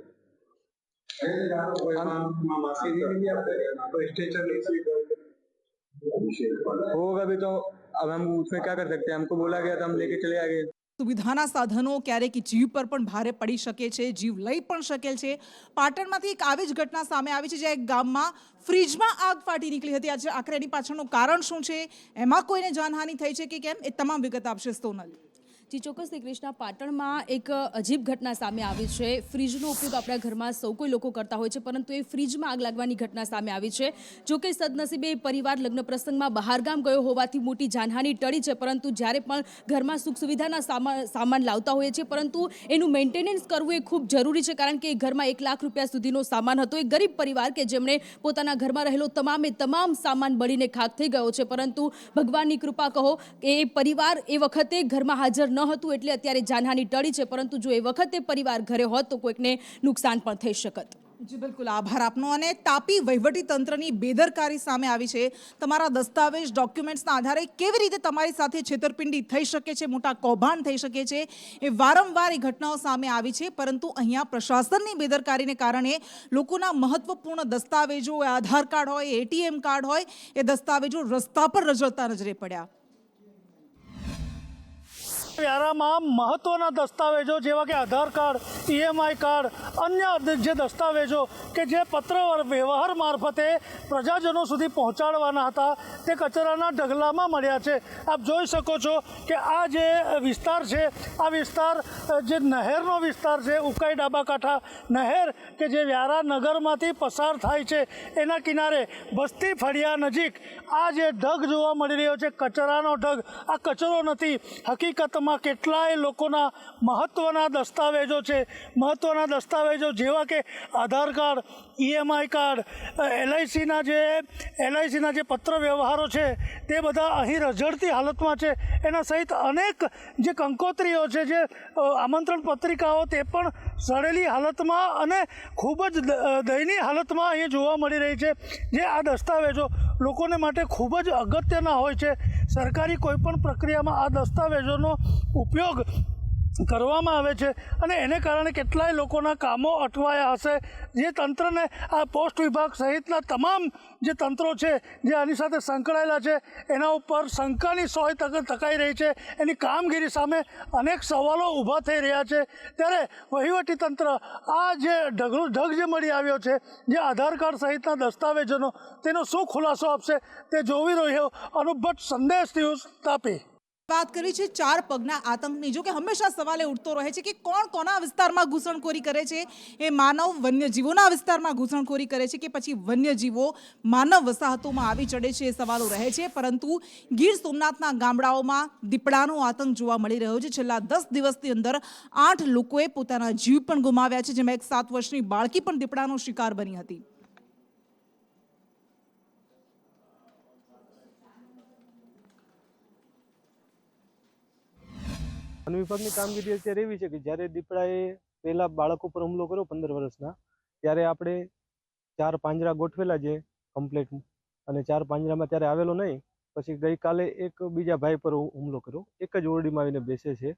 होगा भी तो अब हम उसमें क्या कर सकते हैं. हमको बोला गया था, हम लेके चले आ गए. સુવિધાના સાધનો ક્યારેક જીવ પર પણ ભારે પડી શકે છે, જીવ લઈ પણ શકે છે. પાટણમાંથી એક આવી જ ઘટના સામે આવી છે, જ્યાં એક ગામમાં ફ્રીજમાં આગ ફાટી નીકળી હતી. આજે આખરે એની પાછળનું કારણ શું છે, એમાં કોઈને જાનહાનિ થઈ છે કે કેમ, એ તમામ વિગત આપશે સોનલ. જી ચોક્કસ કૃષ્ણા, પાટણમાં એક અજીબ ઘટના સામે આવી છે. ફ્રીજનો ઉપયોગ આપણા ઘરમાં સૌ કોઈ લોકો કરતા હોય છે, પરંતુ એ ફ્રીજમાં આગ લાગવાની ઘટના સામે આવી છે. જો કે સદનસીબે પરિવાર લગ્ન પ્રસંગમાં બહારગામ ગયો હોવાથી મોટી જાનહાનિ ટળી છે, પરંતુ જ્યારે પણ ઘરમાં સુખ સુવિધાના સામાન લાવતા હોઈએ છીએ, પરંતુ એનું મેન્ટેનન્સ કરવું એ ખૂબ જરૂરી છે, કારણ કે ઘરમાં 1 લાખ રૂપિયા સુધીનો સામાન હતો. એક ગરીબ પરિવાર કે જેમણે પોતાના ઘરમાં રહેલો તમામ સામાન બળીને ખાખ થઈ ગયો છે, પરંતુ ભગવાનની કૃપા કહો કે એ પરિવાર એ વખતે ઘરમાં હાજર ન હતું, એટલે અત્યારે જાનહાનિ ટળી છે, પરંતુ જો એ વખતે પરિવાર ઘરે હોત તો કોઈકને નુકસાન પણ થઈ શકત. જી બિલકુલ, આભાર આપનો. અને તાપી વહીવટી તંત્રની બેદરકારી સામે આવી છે. તમારા દસ્તાવેજ ડોક્યુમેન્ટ્સના આધારે કેવી રીતે તમારી સાથે છેતરપિંડી થઈ શકે છે, મોટા કૌભાંડ થઈ શકે છે, એ વારંવાર એ ઘટનાઓ સામે આવી છે. પરંતુ અહીંયા પ્રશાસનની બેદરકારીને કારણે લોકોના મહત્વપૂર્ણ દસ્તાવેજો, આધાર કાર્ડ હોય, ATM કાર્ડ હોય, એ દસ્તાવેજો રસ્તા પર રઝળતા નજરે પડ્યા. વ્યારામાં મહત્વના દસ્તાવેજો જેવા કે આધાર કાર્ડ, EMI કાર્ડ, અન્ય જે દસ્તાવેજો કે જે પત્ર વ્યવહાર મારફતે પ્રજાજનો સુધી પહોંચાડવાના હતા, તે કચરાના ઢગલામાં મળ્યા છે. આપ જોઈ શકો છો કે આ જે વિસ્તાર છે, આ વિસ્તાર જે નહેરનો વિસ્તાર છે, ઉકાઈ ડાબા કાંઠા નહેર કે જે વ્યારા નગરમાંથી પસાર થાય છે, એના કિનારે બસ્તી ફળિયા નજીક આ જે ઢગ જોવા મળી રહ્યો છે, કચરાનો ઢગ. આ કચરો નથી, હકીકતમાં કેટલાય લોકોના મહત્વના દસ્તાવેજો છે. મહત્વના દસ્તાવેજો જેવા કે આધાર કાર્ડ, EMI કાર્ડ, LICના જે પત્ર વ્યવહારો છે, તે બધા અહીં રઝળતી હાલતમાં છે. એના સહિત અનેક જે કંકોત્રીઓ છે, જે આમંત્રણ પત્રિકાઓ, તે પણ સડેલી હાલતમાં અને ખૂબ જ દયનીય હાલતમાં અહીં જોવા મળી રહી છે. જે આ દસ્તાવેજો લોકોને માટે ખૂબ જ અગત્યના હોય છે. સરકારી કોઈપણ પ્રક્રિયામાં આ દસ્તાવેજોનો ઉપયોગ કરવામાં આવે છે, અને એને કારણે કેટલાય લોકોના કામો અટવાયા હશે. જે તંત્રને આ પોસ્ટ વિભાગ સહિતના તમામ જે તંત્રો છે, જે આની સાથે સંકળાયેલા છે, એના ઉપર શંકાની સોય તકાઈ રહી છે. એની કામગીરી સામે અનેક સવાલો ઊભા થઈ રહ્યા છે. ત્યારે વહીવટી તંત્ર આ જે ઢગ જે મળી આવ્યો છે, જે આધાર કાર્ડ સહિતના દસ્તાવેજોનો, તેનો શું ખુલાસો આપશે તે જોવી રહ્યો. અનુપ ભટ્ટ, સંદેશ ન્યૂઝ, તાપી. વાત કરી છે 4 પગના આતંકની. જો કે હંમેશા સવાલ ઉઠતો રહે છે કે કોણ કોના વિસ્તારમાં ઘૂસણખોરી કરે છે. એ માનવ વન્યજીવોના વિસ્તારમાં ઘૂસણખોરી કરે છે કે પછી વન્યજીવો માનવ વસાહતોમાં આવી ચડે છે, એ સવાલો રહે છે. પરંતુ ગીર સોમનાથના ગામડાઓમાં દીપડાનો આતંક જોવા મળી રહ્યો છે. છેલ્લા 10 દિવસની અંદર 8 લોકોએ પોતાના જીવ પણ ગુમાવ્યા છે, જેમાં એક 7 વર્ષની બાળકી પણ દીપડાનો શિકાર બની હતી. વન વિભાગની કામગીરી અત્યારે એવી છે કે જ્યારે દીપડાએ પહેલા બાળક ઉપર હુમલો કર્યો 15 વર્ષના, ત્યારે આપણે 4 પાંજરા ગોઠવેલા છે કમ્પ્લીટ, અને 4 પાંજરામાં ત્યારે આવેલો નહીં. પછી ગઈકાલે એક બીજા ભાઈ પર હુમલો કર્યો, એક જ ઓરડીમાં આવીને બેસે છે.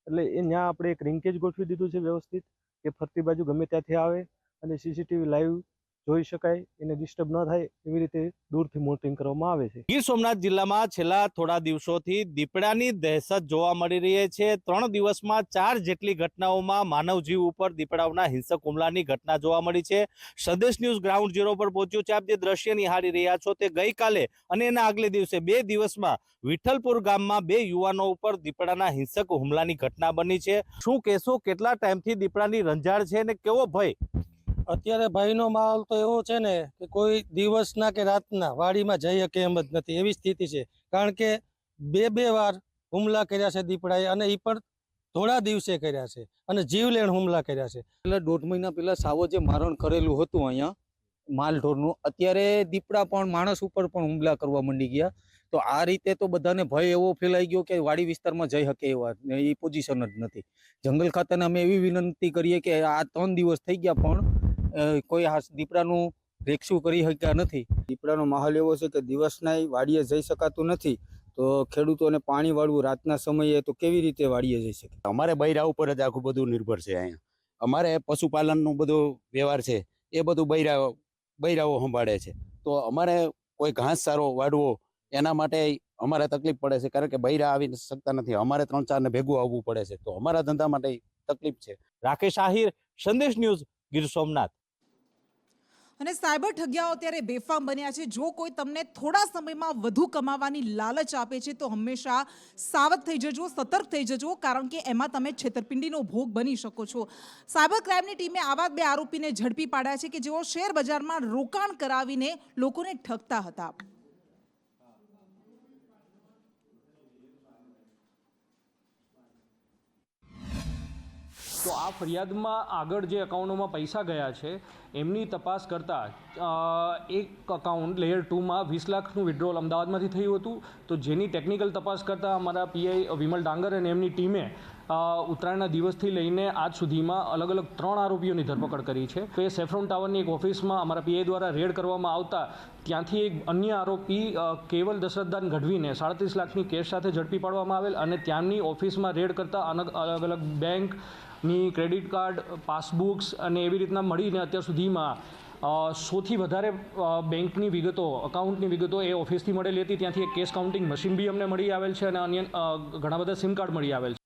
એટલે એ ત્યાં આપણે એક રિંકેજ ગોઠવી દીધું છે વ્યવસ્થિત, કે ફરતી બાજુ ગમે ત્યાંથી આવે અને CCTV લાઈવ જોઈ શકાય, એને ડિસ્ટર્બ ન થાય એવી રીતે દૂરથી મોનિટરિંગ કરવામાં આવે છે. ગીર સોમનાથ જિલ્લામાં છેલ્લા થોડા દિવસોથી દીપડાની દહેશત જોવા મળી રહી છે. 3 દિવસમાં 4 જેટલી ઘટનાઓમાં માનવ જીવ ઉપર દીપડાઓના હિંસક હુમલાની ઘટના જોવા મળી છે. સંદેશ ન્યૂઝ ગ્રાઉન્ડ ઝીરો પર પહોંચ્યું છે. આપ જે દ્રશ્ય નિહાળી રહ્યા છો તે ગઈકાલે અને એના આગલે દિવસે 2 દિવસમાં વિઠ્ઠલપુર ગામમાં 2 યુવાનો ઉપર દીપડાના હિંસક હુમલાની ઘટના બની છે. શું કહેશો, કેટલા ટાઈમથી દીપડાની રંજાડ છે અને કેવો ભય? અત્યારે ભાઈનો માહોલ તો એવો છે ને કે કોઈ દિવસના કે રાતના વાડીમાં જઈ શકે એમ જ નથી, એવી સ્થિતિ છે. કારણ કે 2 વાર હુમલા કર્યા છે દીપડાએ, અને એ પણ થોડા દિવસે કર્યા છે, અને જીવલેણ હુમલા કર્યા છે. એટલે 1.5 મહિના પહેલા સાવો જે મારણ કરેલું હતું અહીંયા માલઢોરનું, અત્યારે દીપડા પણ માણસ ઉપર પણ હુમલા કરવા માંડી ગયા. તો આ રીતે તો બધાને ભય એવો ફેલાઈ ગયો કે વાડી વિસ્તારમાં જઈ શકે એવા એ પોઝિશન જ નથી. જંગલ ખાતાને અમે એવી વિનંતી કરીએ કે આ 3 દિવસ થઈ ગયા પણ કોઈ દીપડાનું રેક્સ્યુ કરી શક્યા નથી. દીપડાનો માહોલ એવો છે કે દિવસના વાડીએ જઈ શકાતું નથી, તો ખેડૂતોને પાણી વાળવું રાતના સમયે તો કેવી રીતે વાડીએ જઈ શકે? અમારે બૈરા ઉપર જ આખું બધું નિર્ભર છે. અહીંયા અમારે પશુપાલનનું બધું વ્યવહાર છે, એ બધું બૈરાઓ સંભાળે છે. તો અમારે કોઈ ઘાસ સારો વાળવો એના માટે અમારે તકલીફ પડે છે, કારણ કે બૈરા આવી શકતા નથી, અમારે 3-4 ને ભેગું આવવું પડે છે, તો અમારા ધંધા માટે તકલીફ છે. રાકેશ આહિર, સંદેશ ન્યૂઝ, ગીર સોમનાથ. અને સાયબર ઠગિયાઓ અત્યારે બેફામ બન્યા છે. જો કોઈ તમને થોડા સમયમાં વધુ કમાવાની લાલચ આપે છે તો હંમેશા સાવધ થઈ જજો, સતર્ક થઈ જજો, કારણ કે એમાં તમે છેતરપિંડીનો ભોગ બની શકો છો. સાયબર ક્રાઇમની ટીમે આવા 2 આરોપીને ઝડપી પાડ્યા છે કે જેઓ શેર બજારમાં રોકાણ કરાવીને લોકોને ઠગતા હતા. તો આ ફરિયાદમાં આગળ જે એકાઉન્ટોમાં પૈસા ગયા છે એમની તપાસ કરતાં એક અકાઉન્ટ લેયર 2માં 20 લાખનું વિડ્રોલ અમદાવાદમાંથી થયું હતું. તો જેની ટેકનિકલ તપાસ કરતાં અમારા પીઆઈ વિમલ ડાંગર અને એમની ટીમે ઉત્તરાયણના દિવસથી લઈને આજ સુધીમાં અલગ અલગ 3 આરોપીઓની ધરપકડ કરી છે. તો એ સેફ્રોન ટાવરની એક ઓફિસમાં અમારા પીઆઈ દ્વારા રેડ કરવામાં આવતા ત્યાંથી એક અન્ય આરોપી કેવલ દશરથદાન ગઢવીને 37 લાખની કેશ સાથે ઝડપી પાડવામાં આવેલ અને ત્યાંની ઓફિસમાં રેડ કરતાં અલગ અલગ બેંકની ક્રેડિટ કાર્ડ, પાસબુક્સ અને એવી રીતના મળીને અત્યાર સુધીમાં 100થી વધારે બેંકની વિગતો, અકાઉન્ટની વિગતો એ ઓફિસથી મળેલી હતી. ત્યાંથી એક કેશ કાઉન્ટિંગ મશીન બી અમને મળી આવેલ છે અને અન્ય ઘણા બધા સિમ કાર્ડ મળી આવેલ છે.